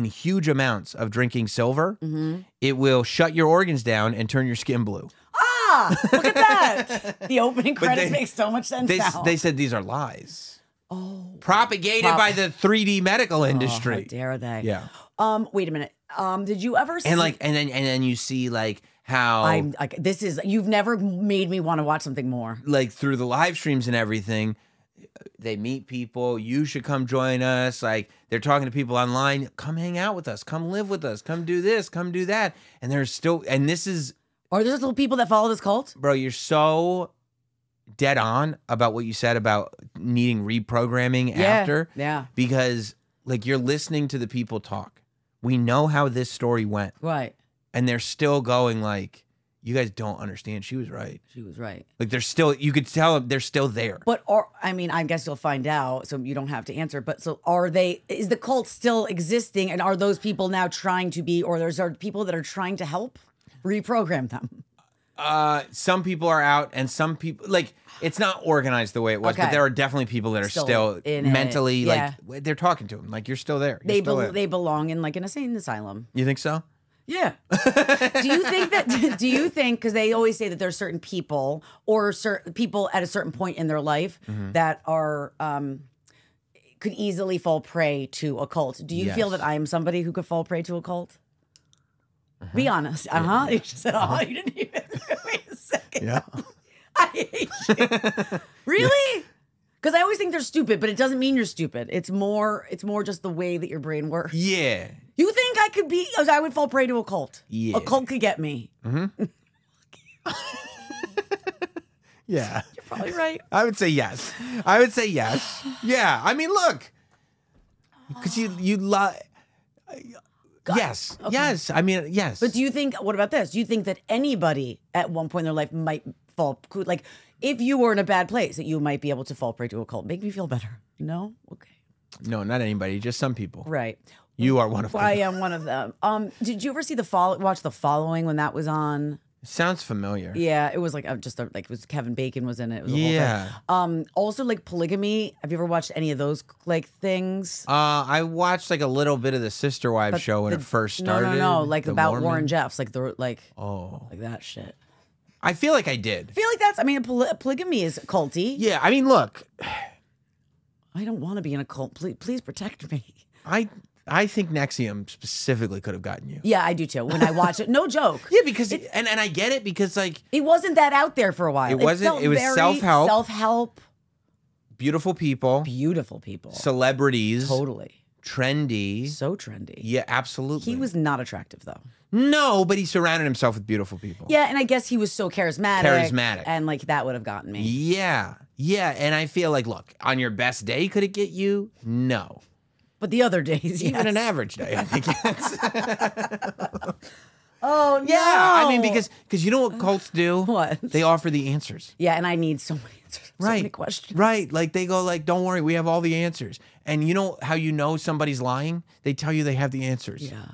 huge amounts of drinking silver, it will shut your organs down and turn your skin blue. Ah, look at that. The opening credits make so much sense now. They said these are lies. Oh. Propagated by the 3D medical industry. How dare they? Yeah. Wait a minute. Did you ever see... And then you see like how I'm like, you've never made me want to watch something more. Like through the live streams and everything, they meet people. You should come join us. Like they're talking to people online. Come hang out with us. Come live with us. Come do this. Come do that. And there's still, and this is, are there little people that follow this cult? bro, you're so dead on about what you said about needing reprogramming after. Yeah. Because like you're listening to the people talk. We know how this story went. Right. And they're still going like, you guys don't understand. She was right. She was right. Like they're still, you could tell them they're still there. But, I guess you'll find out, so you don't have to answer. But so is the cult still existing? And are those people now trying to be, or are people that are trying to help reprogram them? Some people are out and some people, like, it's not organized the way it was, but there are definitely people that are still mentally, like, they're talking to them. Like, you're still there. They belong in, like, an insane asylum. You think so? Yeah. Do you think, because they always say that there's certain people or certain people at a certain point in their life that are, could easily fall prey to a cult. Do you feel that I am somebody who could fall prey to a cult? Be honest. You just said, you didn't even. Wait a second. Yeah. I hate you. Really? Because I always think they're stupid, but it doesn't mean you're stupid. It's more just the way that your brain works. Yeah. You think I would fall prey to a cult? Yeah. A cult could get me. You Yeah. You're probably right. I would say yes. I would say yes. Yeah. I mean, look, because you love. Yes. Okay. Yes. I mean, yes. But do you think, what about this? Do you think that anybody at one point in their life might fall, like if you were in a bad place, that you might be able to fall prey to a cult? Make me feel better. No? Okay. No, not anybody, just some people. Right. You are one of them. I am one of them. Did you ever see watch The Following when that was on? It sounds familiar. Yeah, it was like it was Kevin Bacon was in it. It was a Yeah. whole thing. Also like polygamy. Have you ever watched any of those like things? I watched like a little bit of the Sister Wives show when it first started. No, like the about Mormon. Warren Jeffs, like like that shit. I feel like I did. I feel like that's. I mean, polygamy is culty. Yeah, I mean, look, I don't want to be in a cult. Please protect me. I think NXIVM specifically could have gotten you. Yeah, I do too. When I watch it, no joke. Yeah, because and I get it because like it wasn't that out there for a while. It wasn't. It was very self-help. Self-help. Beautiful people. Beautiful people. Celebrities. Totally. Trendy. So trendy. Yeah, absolutely. He was not attractive though. No, but he surrounded himself with beautiful people. Yeah, and I guess he was so charismatic. And like that would have gotten me. Yeah. Yeah, and I feel like, look, on your best day, could it get you? No. But the other days, even an average day, I think it's. Oh no! Yeah, I mean because you know what cults do? What? They offer the answers. Yeah, and I need so many answers. So many questions. Right. Like they go like, don't worry, we have all the answers. And you know how you know somebody's lying? They tell you they have the answers. Yeah.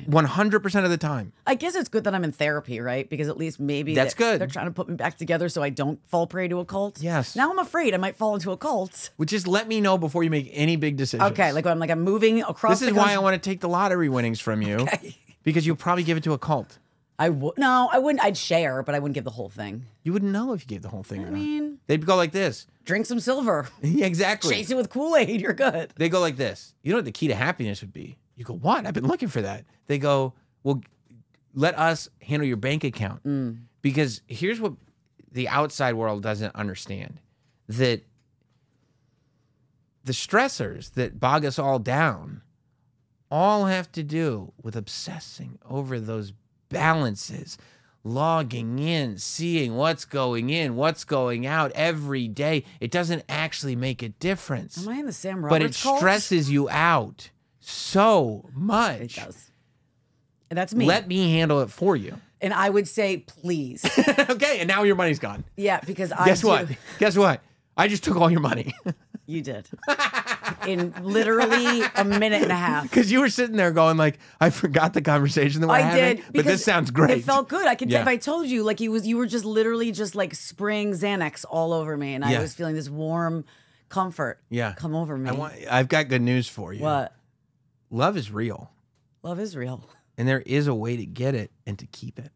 100% of the time. I guess it's good that I'm in therapy, right? Because at least maybe that's good. They're trying to put me back together so I don't fall prey to a cult. Yes. Now I'm afraid I might fall into a cult. Which is let me know before you make any big decisions. Okay, like I'm moving across. This is why I want to take the lottery winnings from you. Okay. Because you'll probably give it to a cult. No, I wouldn't. I'd share, but I wouldn't give the whole thing. You wouldn't know if you gave the whole thing or not. I mean, they'd go like this. Drink some silver. Yeah, exactly. Chase it with Kool-Aid. You're good. They go like this. You know what the key to happiness would be? You go, what? I've been looking for that. They go, well, let us handle your bank account. Because here's what the outside world doesn't understand. That the stressors that bog us all down all have to do with obsessing over those balances, logging in, seeing what's going in, what's going out every day. It doesn't actually make a difference. Am I in the Sam Roberts But it cult? stresses you out so much. It does. And that's me. Let me handle it for you. And I would say, please. Okay, and now your money's gone. Yeah, because Guess what? Guess what? I just took all your money. You did. In literally a minute and a half. Because you were sitting there going like, I forgot the conversation that we're having. Did, but this sounds great. It felt good. I could Yeah. if I told you, like you were just literally just like spraying Xanax all over me, and I Yeah. was feeling this warm comfort. Yeah. Come over me. I've got good news for you. What? Love is real. Love is real. And there is a way to get it and to keep it.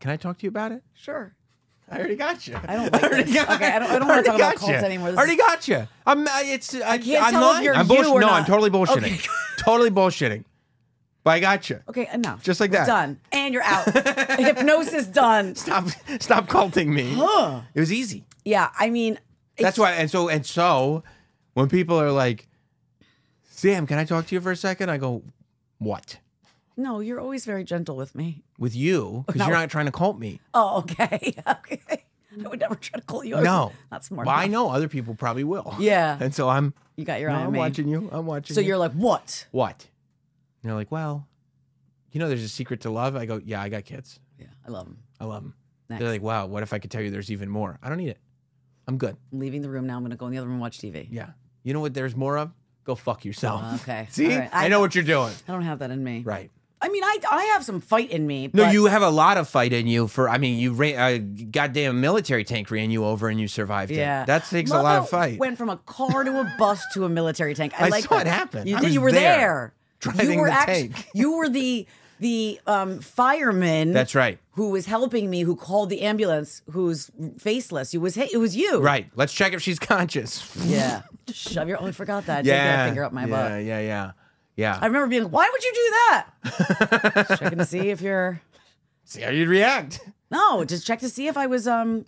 Can I talk to you about it? Sure. I already got you. I don't like this. Okay, I don't want to talk about cults anymore. I already got you. I can't tell if you're I'm you or No, not. I'm totally bullshitting. Okay. Totally bullshitting. But I got you. Okay, enough. Just like We're that. Done. And you're out. Hypnosis done. Stop culting me. It was easy. Yeah, I mean. That's why. And so when people are like, Sam, can I talk to you for a second? I go, what? No, you're always very gentle with me. With you? Because you're not trying to cult me. Oh, okay. Okay. I would never try to call you. No. Not smart Well, enough. I know other people probably will. Yeah. And so You got your eye on I'm me. watching you. I'm watching So you. you're like, what? What? And they're like, well, you know there's a secret to love? I go, yeah, I got kids. Yeah, I love him. I love them. Next. They're like, wow, what if I could tell you there's even more? I don't need it. I'm good. I'm leaving the room now. I'm going to go in the other room and watch TV. Yeah. You know what there's more of? Go fuck yourself. Okay. See? All right. I know what you're doing. I don't have that in me. Right. I mean, I have some fight in me. No, but you have a lot of fight in you for, I mean, you goddamn military tank ran you over and you survived Yeah. it. That takes a Love lot how of fight. it went from a car to a bus to a military tank. I like saw that. it happen. You I did. was You were there. driving you were the actually, tank. You were the fireman. That's right. Who was helping me? Who called the ambulance? Who's faceless? It was you. Right. Let's check if she's conscious. Yeah. Just shove your. Oh, I forgot that. Take that finger up my butt. Yeah. I remember being like, why would you do that? Just checking to see if you're. See how you'd react. No, just check to see if I was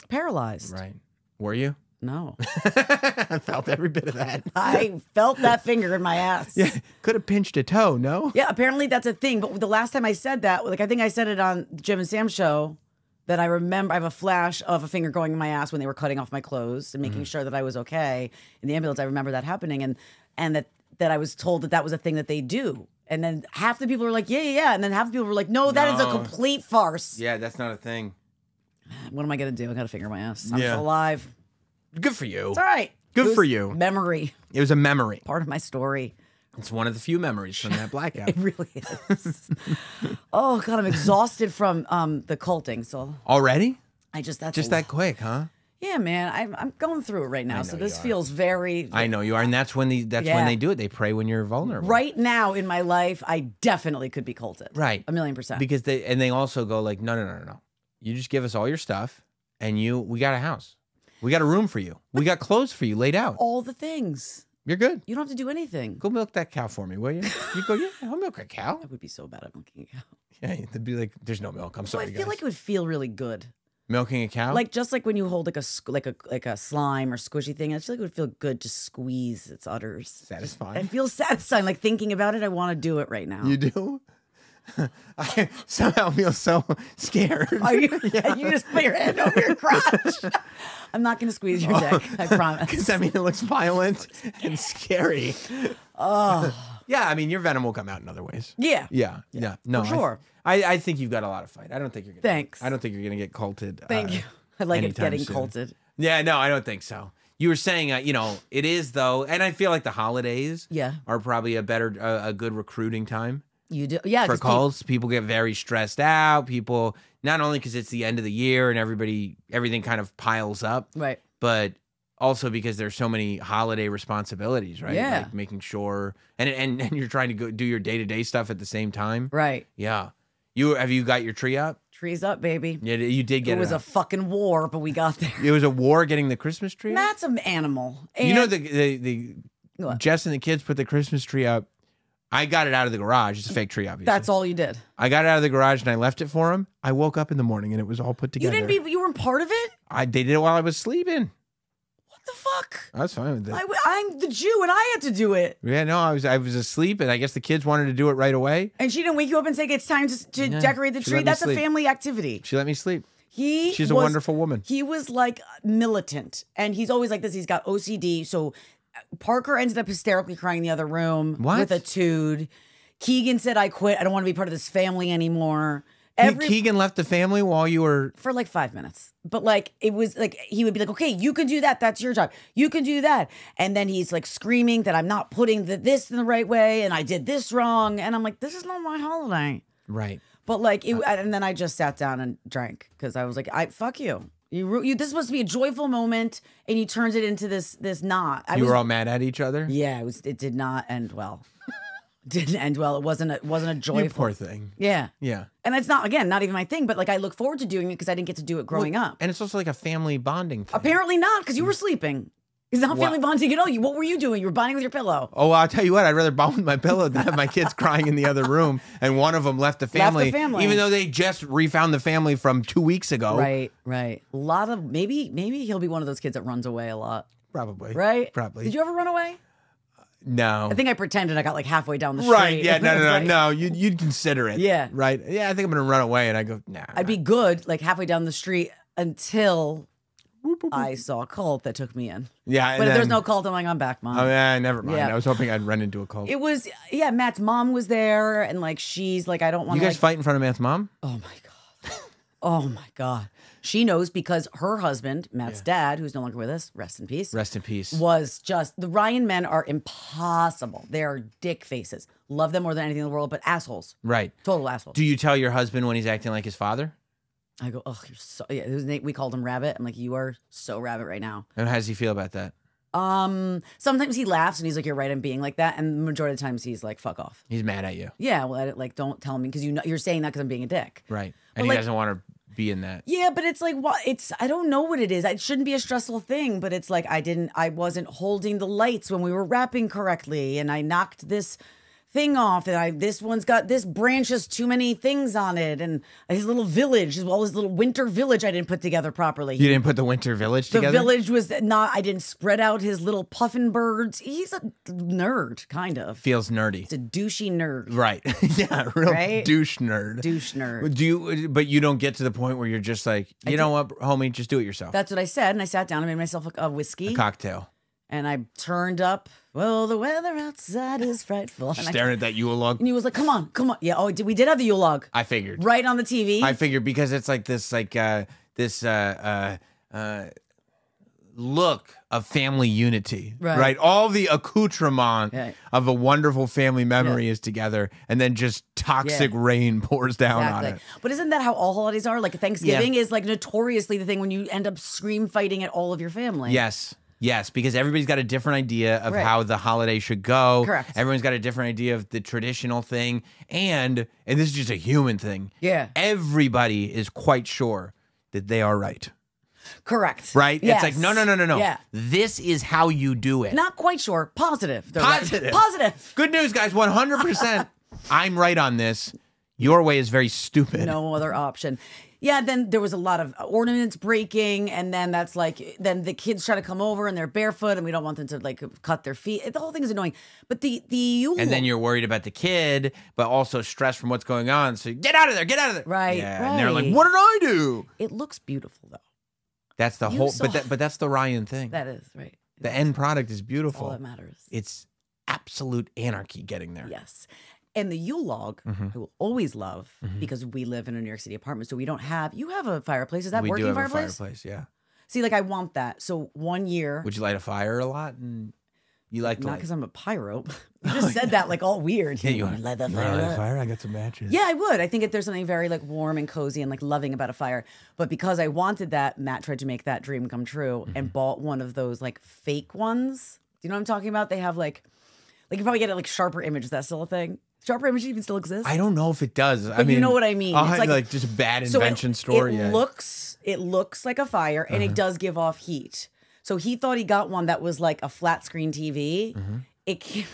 paralyzed. Right. Were you? No. I felt every bit of that. I felt that finger in my ass. Yeah. Could have pinched a toe, no? Yeah, apparently that's a thing. But the last time I said that, like I think I said it on Jim and Sam show, that I remember. I have a flash of a finger going in my ass when they were cutting off my clothes and making Mm-hmm. sure that I was okay in the ambulance. I remember that happening, and that I was told that was a thing that they do. And then half the people were like, yeah. And then half the people were like, no, that is a No. complete farce. Yeah, that's not a thing. What am I going to do? I got to finger my ass. I'm Yeah. still alive. Good for you. It's all right. Good It was for you. Memory. It was a memory. Part of my story. It's one of the few memories from that blackout. It really is. Oh, God, I'm exhausted from the culting. So Already? that's Just that quick, huh? Yeah, man. I'm going through it right now. So this you are. feels very. I know you are, and that's when when Yeah. they do it. They pray when you're vulnerable. Right now in my life, I definitely could be culted. Right. 1,000,000%. Because they also go like, no. You just give us all your stuff, and we got a house. We got a room for you. We got clothes for you laid out. All the things. You're good. You don't have to do anything. Go milk that cow for me, will you? You go, yeah, I'll milk a cow. I would be so bad at milking a cow. Yeah, they'd be like, there's no milk. I'm sorry, I feel guys. like it would feel really good. Milking a cow? Like just like when you hold like a slime or squishy thing, I feel like it would feel good to squeeze its udders. Satisfying. It feels satisfying. Like thinking about it, I want to do it right now. You do? I somehow feel so scared. Are you? You just put your hand over your crotch. I'm not going to squeeze your dick. I promise. Because I mean, it looks violent and scary. Oh, Yeah, I mean, your venom will come out in other ways. yeah. Yeah. No, For sure. I think you've got a lot of fight. I don't think you're gonna. Thanks. I don't think you're gonna get culted. Thank you. I like it anytime getting soon. culted. Yeah, no, I don't think so. You were saying, it is though, and I feel like the holidays, Yeah. are probably a good recruiting time You do, yeah. for 'cause cults. People get very stressed out. People not only because it's the end of the year and everything kind of piles up, right. but also because there's so many holiday responsibilities, right? Yeah. Like making sure, and you're trying to go do your day-to-day stuff at the same time. Right. Yeah. Have you got your tree up? Trees up, baby. Yeah, you did get It was a up. fucking war, but we got there. It was a war getting the Christmas tree up? Matt's an animal. And You know the What? Jess and the kids put the Christmas tree up. I got it out of the garage. It's a fake tree, obviously. that's all you did. I got it out of the garage and I left it for him. I woke up in the morning and it was all put You together. you weren't part of it? They did it while I was sleeping. What the fuck? I was fine with it. I'm the Jew and I had to do it. Yeah, no, I was asleep and I guess the kids wanted to do it right away. And she didn't wake you up and say it's time to Yeah, decorate the she tree. let me That's a sleep. family activity. She let me sleep. She's a wonderful woman. He was like militant, and he's always like this. He's got OCD. So Parker ended up hysterically crying in the other room What? with a tude. Keegan said, "I quit. I don't want to be part of this family anymore." Keegan left the family while you were. For like 5 minutes. But like, it was like, he would be like, okay, you can do that. That's your job. You can do that. And then he's like screaming that I'm not putting this in the right way. And I did this wrong. And I'm like, this is not my holiday. Right. But like, and then I just sat down and drank because I was like, fuck you. This was supposed to be a joyful moment. And you turned it into this knot. You were all mad at each other? Yeah, it did not end well. Didn't end well. It wasn't a joyful. You poor thing. Yeah. Yeah. And it's not even my thing, but like I look forward to doing it because I didn't get to do it growing up. And it's also like a family bonding thing. Apparently not, because you were sleeping. It's not family bonding at all. What were you doing? You were bonding with your pillow. Oh, I'll tell you what, I'd rather bond with my pillow than have my kids crying in the other room. And one of them left the family. Even though they just refound the family from 2 weeks ago. Right. A lot of, maybe he'll be one of those kids that runs away a lot. Probably. Right? Probably. Did you ever run away? No. I think I pretended I got like halfway down the street. Right. Yeah. No. Like, No. You'd consider it. Yeah. Right. Yeah. I think I'm going to run away. And I go, nah. I'd be good like halfway down the street until I saw a cult that took me in. Yeah. But if there's no cult, I'm like, I'm back, Mom. Oh, yeah. Never mind. Yeah. I was hoping I'd run into a cult. It was, yeah, Matt's mom was there, and like she's like, I don't want You to. guys fight in front of Matt's mom? Oh my God. Oh my God. She knows because her husband, Matt's dad, who's no longer with us, rest in peace. Rest in peace. Was just, the Ryan men are impossible. They are dick faces. Love them more than anything in the world, but assholes. Right. Total assholes. Do you tell your husband when he's acting like his father? I go, oh, you're so, yeah. We called him Rabbit. I'm like, you are so Rabbit right now. And how does he feel about that? Sometimes he laughs and he's like, you're right, I'm being like that. And the majority of the times he's like, fuck off. He's mad at you. Yeah, well, like, don't tell me because you're saying that because I'm being a dick. Right. But And he like, doesn't want to be in that. Yeah, but it's like, what? I don't know what it is. It shouldn't be a stressful thing, but it's like I wasn't holding the lights when we were wrapping correctly, and I knocked this thing off, and this one's got this branch has too many things on it, and his little village, as well as little winter village, I didn't put together properly. You didn't put the winter village together? The village was not, I didn't spread out his little puffin birds. He's a nerd, kind of. Feels nerdy. He's a douchey nerd. Right. Yeah, real Right? douche nerd. Douche nerd. But you don't get to the point where you're just like, you know what, homie, just do it yourself. That's what I said, and I sat down and made myself a whiskey. A cocktail. And I turned up, well, the weather outside is frightful. Staring at that Yule log. And he was like, come on. Yeah, we did have the Yule log. I figured. Right on the TV. I figured because it's like this, look of family unity, right? All the accoutrement of a wonderful family memory is together, and then just toxic rain pours down on it. But isn't that how all holidays are? Like Thanksgiving is like notoriously the thing when you end up scream fighting at all of your family. Yes, because everybody's got a different idea of how the holiday should go. Correct. Everyone's got a different idea of the traditional thing. And this is just a human thing. Yeah. Everybody is quite sure that they are right. Correct. Right? Yes. It's like, no. Yeah. This is how you do it. Not quite sure. Positive. Positive. Right. Positive. Good news, guys. 100%. I'm right on this. Your way is very stupid. No other option. Yeah, then there was a lot of ornaments breaking, and then then the kids try to come over and they're barefoot, and we don't want them to like cut their feet. The whole thing is annoying. But the Yule, and then you're worried about the kid, but also stressed from what's going on. So get out of there, right? Yeah, right. and they're like, what did I do? It looks beautiful though. That's the but that's the Ryan thing. That is right. The end product is beautiful. That's all that matters. It's absolute anarchy getting there. Yes. And the Yule log, I will always love because we live in a New York City apartment. So we don't have, you have a fireplace. Is that working fireplace? We do have a fireplace, yeah. See, like I want that. So one year. Would you light a fire a lot? And you like to Not because I'm a pyro. You just said that like all weird. Yeah, you want to light the fire? Light a fire? I got some matches. Yeah, I would. I think there's something very like warm and cozy and like loving about a fire. But because I wanted that, Matt tried to make that dream come true and bought one of those like fake ones. Do you know what I'm talking about? They have like you probably get it like Sharper Image. Is that still a thing? Sharper Image even still exists? I don't know if it does. But you know what I mean. It's like just a bad invention story. It looks like a fire and it does give off heat. So he thought he got one that was like a flat screen TV. It came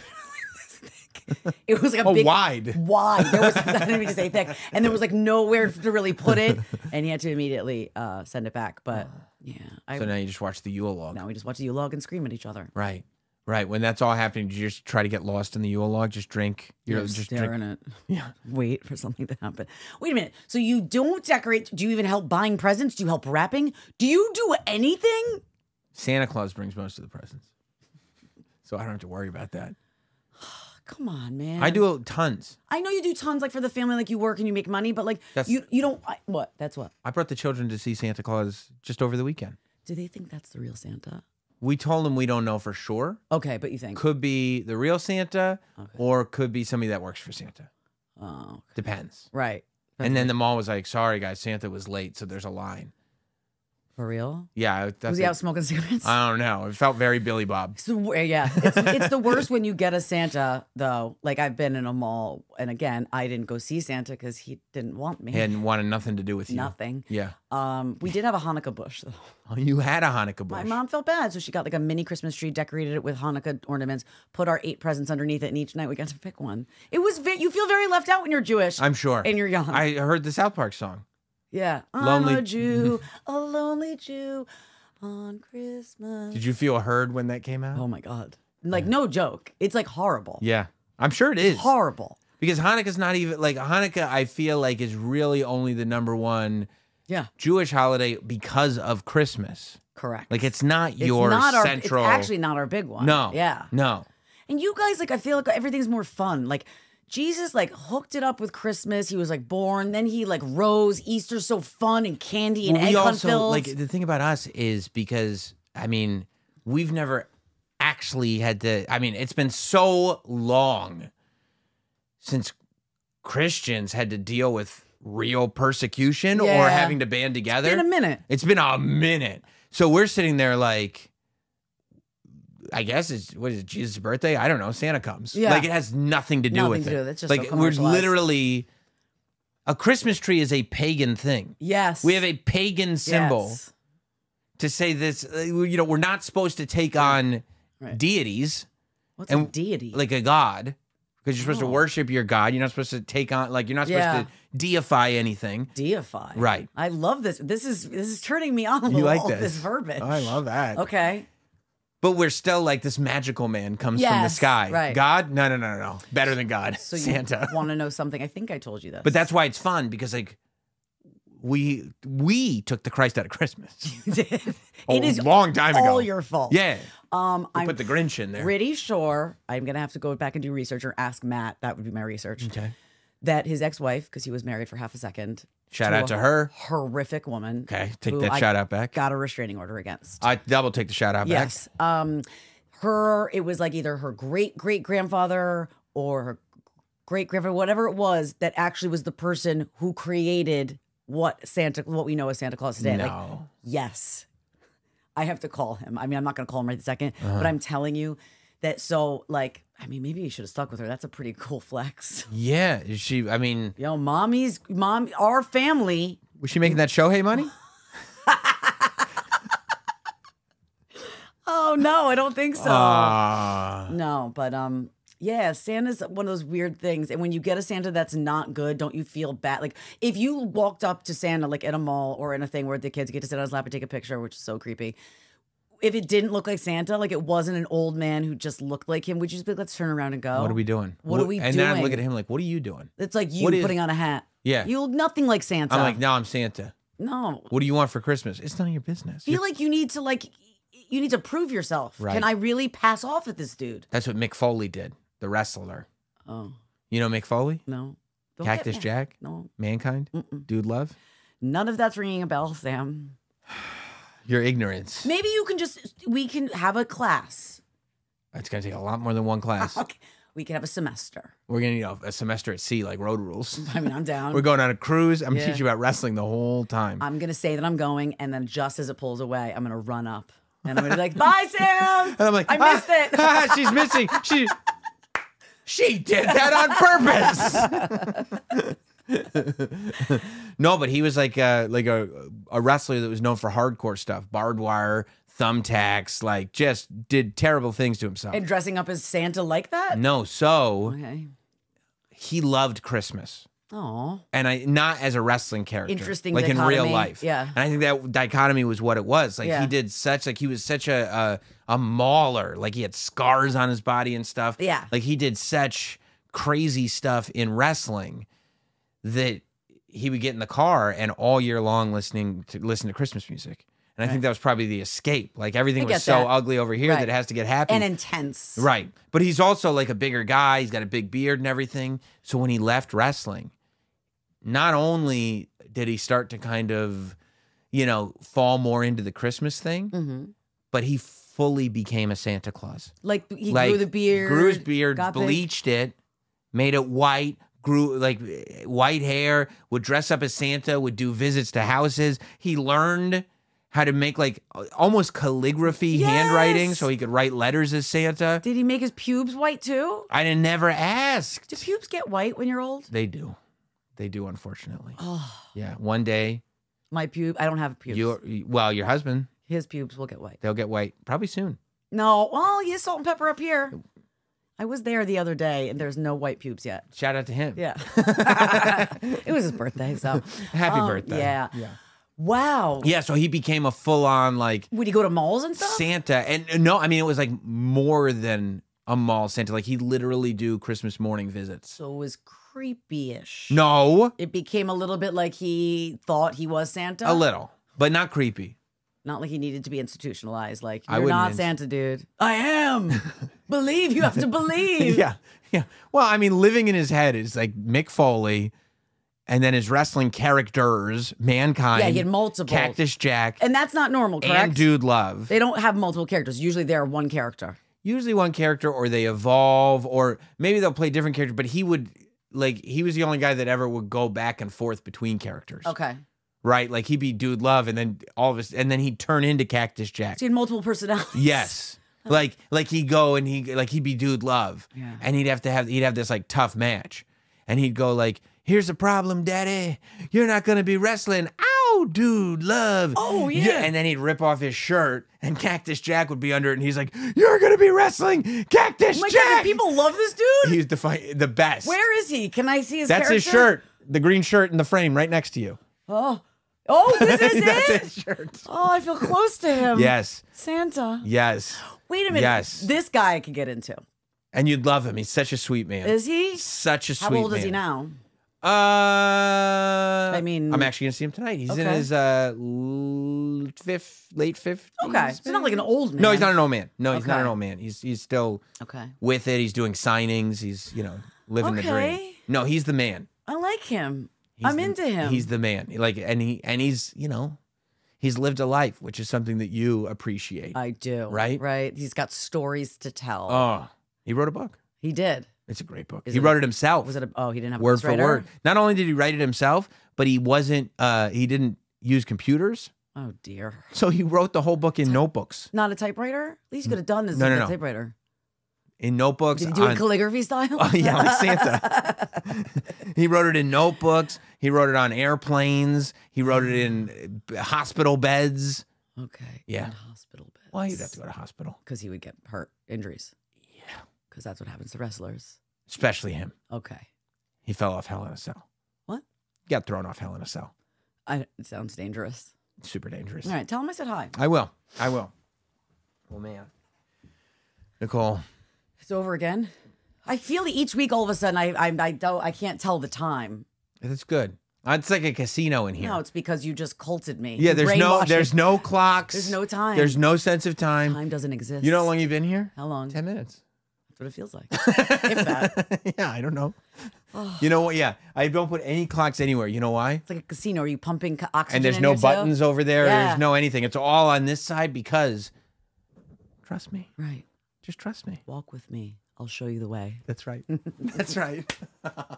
it was like a big wide. There was I didn't mean to say thick. And there was like nowhere to really put it. And he had to immediately send it back. But yeah. So now you just watch the Yule log. Now we just watch the Yule log and scream at each other. Right. Right. When that's all happening, do you just try to get lost in the Yule log? Just drink. You're just staring at it. Yeah. Wait for something to happen. Wait a minute. So you don't decorate. Do you even help buying presents? Do you help wrapping? Do you do anything? Santa Claus brings most of the presents. So I don't have to worry about that. Come on, man. I do tons. I know you do tons like for the family, like you work and you make money, but like you don't. What? That's what? I brought the children to see Santa Claus just over the weekend. Do they think that's the real Santa? We told them we don't know for sure. Okay, but you think? Could be the real Santa or could be somebody that works for Santa. Oh. Okay. Depends. Right. And then the mall was like, sorry, guys, Santa was late, so there's a line. For real? Yeah. Was he out smoking cigarettes? I don't know. It felt very Billy Bob. It's the worst when you get a Santa, though. Like, I've been in a mall, and again, I didn't go see Santa because he didn't want me. He hadn't wanted nothing to do with you. Nothing. Yeah. We did have a Hanukkah bush, though. Oh, you had a Hanukkah bush. My mom felt bad, so she got like a mini Christmas tree, decorated it with Hanukkah ornaments, put our 8 presents underneath it, and each night we got to pick one. It was you feel very left out when you're Jewish. I'm sure. And you're young. I heard the South Park song. Yeah. Lonely. I'm a Jew, a lonely Jew on Christmas. Did you feel heard when that came out? Oh my God. Like, no joke. It's like horrible. Yeah. I'm sure it is. Horrible. Because Hanukkah's not even, like, Hanukkah, I feel like, is really only the #1 Jewish holiday because of Christmas. Correct. Like, it's not central. It's actually not our big one. No. Yeah. No. And you guys, like, I feel like everything's more fun. Like, Jesus, like, hooked it up with Christmas. He was, like, born. Then he, like, rose. Easter's so fun and candy and egg hunt filled. Like, the thing about us is because, I mean, we've never actually had to, I mean, it's been so long since Christians had to deal with real persecution or having to band together. It's been a minute. It's been a minute. So we're sitting there like, I guess what is it, Jesus' birthday? I don't know. Santa comes. Yeah. Like, it has nothing to do with it. It's just like, so we're commercialized. literally, a Christmas tree is a pagan thing. Yes. We have a pagan symbol to say this, you know, we're not supposed to take on deities. What's a deity? Like a god. because you're supposed to worship your God. You're not supposed to take on, like, you're not supposed to deify anything. Deify. Right. I love this. This is turning me on a little. You like all this? This verbiage. Oh, I love that. Okay. But we're still like, this magical man comes from the sky. Right. God? No. Better than God. So Santa. You want to know something? I think I told you this. But that's why it's fun, because like we took the Christ out of Christmas. You did. It is a long time ago. All your fault. Yeah. I'm put the Grinch in there. Pretty sure I'm gonna have to go back and do research or ask Matt. That would be my research. Okay. That his ex-wife, because he was married for half a secend. Shout out to her. Horrific woman. Okay, take that shout out back. Got a restraining order against. I double take the shout out back. Yes. It was like either her great-great-grandfather or her great-grandfather, whatever it was, that actually was the person who created what we know as Santa Claus today. No. Like, yes. I have to call him. I mean, I'm not going to call him right this second, but I'm telling you that. So, like, I mean, maybe you should have stuck with her. That's a pretty cool flex. Yeah. Our family. Was she making that Shohei money? Oh, no, I don't think so. Ah. No, but yeah, Santa's one of those weird things. And when you get a Santa that's not good, don't you feel bad? Like, if you walked up to Santa, like at a mall or in a thing where the kids get to sit on his lap and take a picture, which is so creepy. If it didn't look like Santa, like it wasn't an old man who just looked like him, would you just be like, let's turn around and go? What are we doing? What are we doing? And then I look at him like, what are you doing? It's like you putting on a hat. Yeah. You look nothing like Santa. I'm like, no, I'm Santa. No. What do you want for Christmas? It's none of your business. Feel like you need to prove yourself. Right. Can I really pass off at this dude? That's what Mick Foley did, the wrestler. Oh. You know Mick Foley? No. Don't Cactus get Jack? No. Mankind? Dude Love? None of that's ringing a bell, Sam. Your ignorance. Maybe we can have a class. It's going to take a lot more than one class. Okay. We can have a semester. We're going to need a semester at sea, like Road Rules. I mean, I'm down. We're going on a cruise. I'm going to teach you about wrestling the whole time. I'm going to say that I'm going, and then just as it pulls away, I'm going to run up. And I'm going to be like, bye, Sam. And I'm like, I missed it. She's missing. She did that on purpose. No, but he was like a wrestler that was known for hardcore stuff, barbed wire, thumbtacks, like just did terrible things to himself. And dressing up as Santa like that? No, so Okay. he loved Christmas. Oh. And not as a wrestling character. Interesting like dichotomy. in real life. Yeah. And I think that dichotomy was what it was. Like Yeah. he was such a mauler. Like he had scars on his body and stuff. Yeah. Like he did such crazy stuff in wrestling that he would get in the car and all year long listen to Christmas music. And I think that was probably the escape. Like everything was so ugly over here that it has to get happy. And intense. Right. But he's also like a bigger guy. He's got a big beard and everything. So when he left wrestling, not only did he start to kind of, fall more into the Christmas thing, but he fully became a Santa Claus. Like he grew the beard. Grew his beard, got big. bleached it, made it white, grew like white hair, would dress up as Santa, would do visits to houses. He learned how to make like almost calligraphy handwriting so he could write letters as Santa. Did he make his pubes white too? I never asked. Do pubes get white when you're old? They do. They do, unfortunately. Oh. Yeah. One day. My pube. I don't have pubes. Your husband. His pubes will get white. They'll get white probably soon. No. Well, he has salt and pepper up here. I was there the other day, and there's no white pubes yet. Shout out to him. Yeah. It was his birthday, so. Happy birthday. Yeah. Wow. Yeah, so he became a full-on, like... Would he go to malls and stuff? Santa. And no, I mean, it was like more than a mall Santa. Like, he literally do Christmas morning visits. So it was creepy-ish. No. It became a little bit like he thought he was Santa? A little, but not creepy. Not like he needed to be institutionalized. Like, I you're wouldn't not Santa, dude. I am. Believe. You have to believe. Yeah. Well, I mean, living in his head is like Mick Foley... And then his wrestling characters, Mankind. Yeah, he had multiple. Cactus Jack. And that's not normal, correct? And Dude Love. They don't have multiple characters. Usually they're one character. Usually one character, or they evolve, or maybe they'll play different characters, but he was the only guy that ever would go back and forth between characters. Okay. Right? Like he'd be Dude Love, and then and then he'd turn into Cactus Jack. So he had multiple personalities. Yes. Like he'd go and he'd be Dude Love. Yeah. And he'd have this like tough match. And he'd go like, here's the problem, Daddy. You're not going to be wrestling. Ow! oh, dude, love. Oh, yeah. And then he'd rip off his shirt, and Cactus Jack would be under it, and he's like, you're going to be wrestling Cactus Oh my Jack. God, people love this dude. He's the best. Where is he? Can I see his That's character? his shirt, the green shirt in the frame right next to you. Oh, this is That's it? his shirt. Oh, I feel close to him. Yes. Santa. Yes. Wait a minute. Yes. This guy I could get into. And you'd love him. He's such a sweet man. Is he? Such a sweet man. How old is he now? I mean, I'm actually gonna see him tonight. He's in okay. his late 50s. Okay. He's not like an old man. No, he's not an old man. No, he's not Okay. an old man. He's still Okay. with it. He's doing signings. He's living the dream. Okay. No, he's the man. I like him. He's into him. He's the man. He's he's lived a life, which is something that you appreciate. I do. Right? Right. He's got stories to tell. Oh, he wrote a book. He did. It's a great book. Is He it wrote it himself. Was it he didn't have a word for ghostwriter? word. Not only did he write it himself, but he didn't use computers. Oh dear. So he wrote the whole book in notebooks. Not a typewriter? At least you could have done this No, with no, a no. typewriter. In notebooks. Did he do it calligraphy style? Oh, yeah, like Santa. He wrote it in notebooks. He wrote it on airplanes. He wrote it in hospital beds. Okay. Yeah. And hospital beds. Why you'd have to go to hospital? Because he would get hurt, injuries. Yeah. Because that's what happens to wrestlers. Especially him. Okay. He fell off Hell in a Cell. What? He got thrown off Hell in a Cell. It sounds dangerous. Super dangerous. All right. Tell him I said hi. I will. Oh, man. Nicole. It's over again. I feel each week all of a sudden I can't tell the time. That's good. It's like a casino in here. No, it's because you just culted me. Yeah, You there's brainwashed me. no clocks. There's no time. There's no sense of time. Time doesn't exist. You know how long you've been here? How long? 10 minutes. That's what it feels like. If that. Yeah, I don't know. You know what? Yeah, I don't put any clocks anywhere. You know why? It's like a casino. Are you pumping oxygen? And there's in no here too? buttons over there. Yeah. There's no anything. It's all on this side because, trust me. Right. Just trust me. Walk with me. I'll show you the way. That's right. That's right. Oh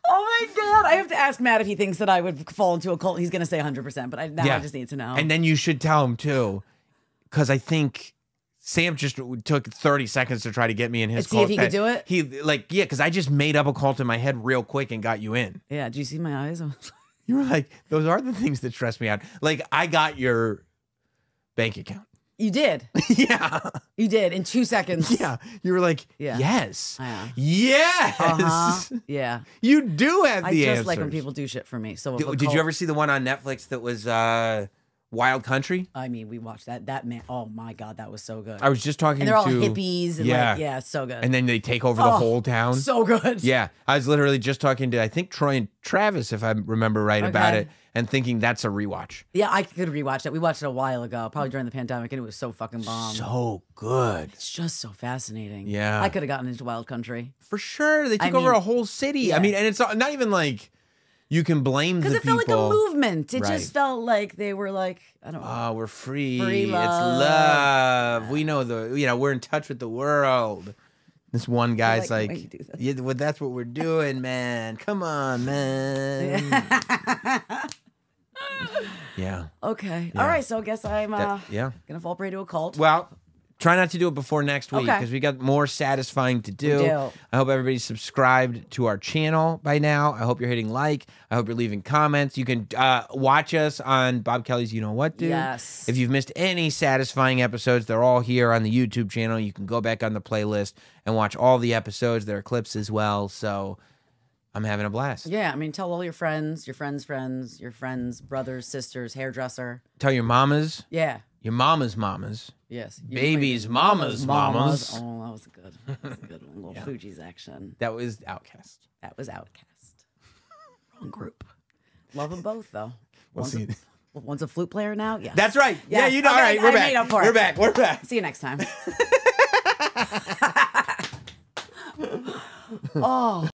my God. I have to ask Matt if he thinks that I would fall into a cult. He's going to say 100%, but I just need to know. And then you should tell him too, because I think Sam just took 30 seconds to try to get me in his See cult. if he could do it? Because I just made up a cult in my head real quick and got you in. Yeah. Do you see my eyes? You were like, those are the things that stress me out. Like, I got your bank account. You did. Yeah. You did in 2 seconds. Yeah. You were like, Yeah. yes. Yeah. Yes. Uh-huh. Yeah. You do have I the just answers. like when people do shit for me. So if a Did cult- you ever see the one on Netflix that was Wild Country? I mean, we watched that. That man. Oh my God, that was so good. I was just talking And they're all to hippies and Yeah. so good. and then they take over the whole town. So good. Yeah, I was literally just talking to I think Troy and Travis, if I remember right, about Okay. it, and thinking that's a rewatch. Yeah, I could rewatch it. We watched it a while ago, probably during the pandemic, and it was so fucking bomb. So good. It's just so fascinating. Yeah. I could have gotten into Wild Country. For sure. They took I over mean, a whole city. yeah. I mean, and it's not even like you can blame the Because people. it felt like a movement. It Right. just felt like they were like, I don't know. Oh, we're free. Free It's love. love. We know we're in touch with the world. This one guy's like the way like, you do this. yeah, well, that's what we're doing, man. Come on, man. Yeah. Okay. Yeah. All right. So I guess I'm Yeah. gonna fall prey to a cult. Well, try not to do it before next week Okay. because we got more satisfying to do. We do. I hope everybody's subscribed to our channel by now. I hope you're hitting like. I hope you're leaving comments. You can watch us on Bob Kelly's You Know What, Dude. Yes. If you've missed any satisfying episodes, they're all here on the YouTube channel. You can go back on the playlist and watch all the episodes. There are clips as well. So I'm having a blast. Yeah. I mean, tell all your friends, your friends, brothers, sisters, hairdresser. Tell your mamas, Yeah. your mama's mamas, Yes. baby's mama's mamas. Oh, that was good. That was a good one. Little Fuji's action. That was Outcast. That was Outcast. Wrong group. Love them both, though. We'll see. One's a flute player now. Yeah. That's right. Yeah, Yes. you know. Okay, All right, we're I back. made up for We're it. back. We're back. See you next time. Oh.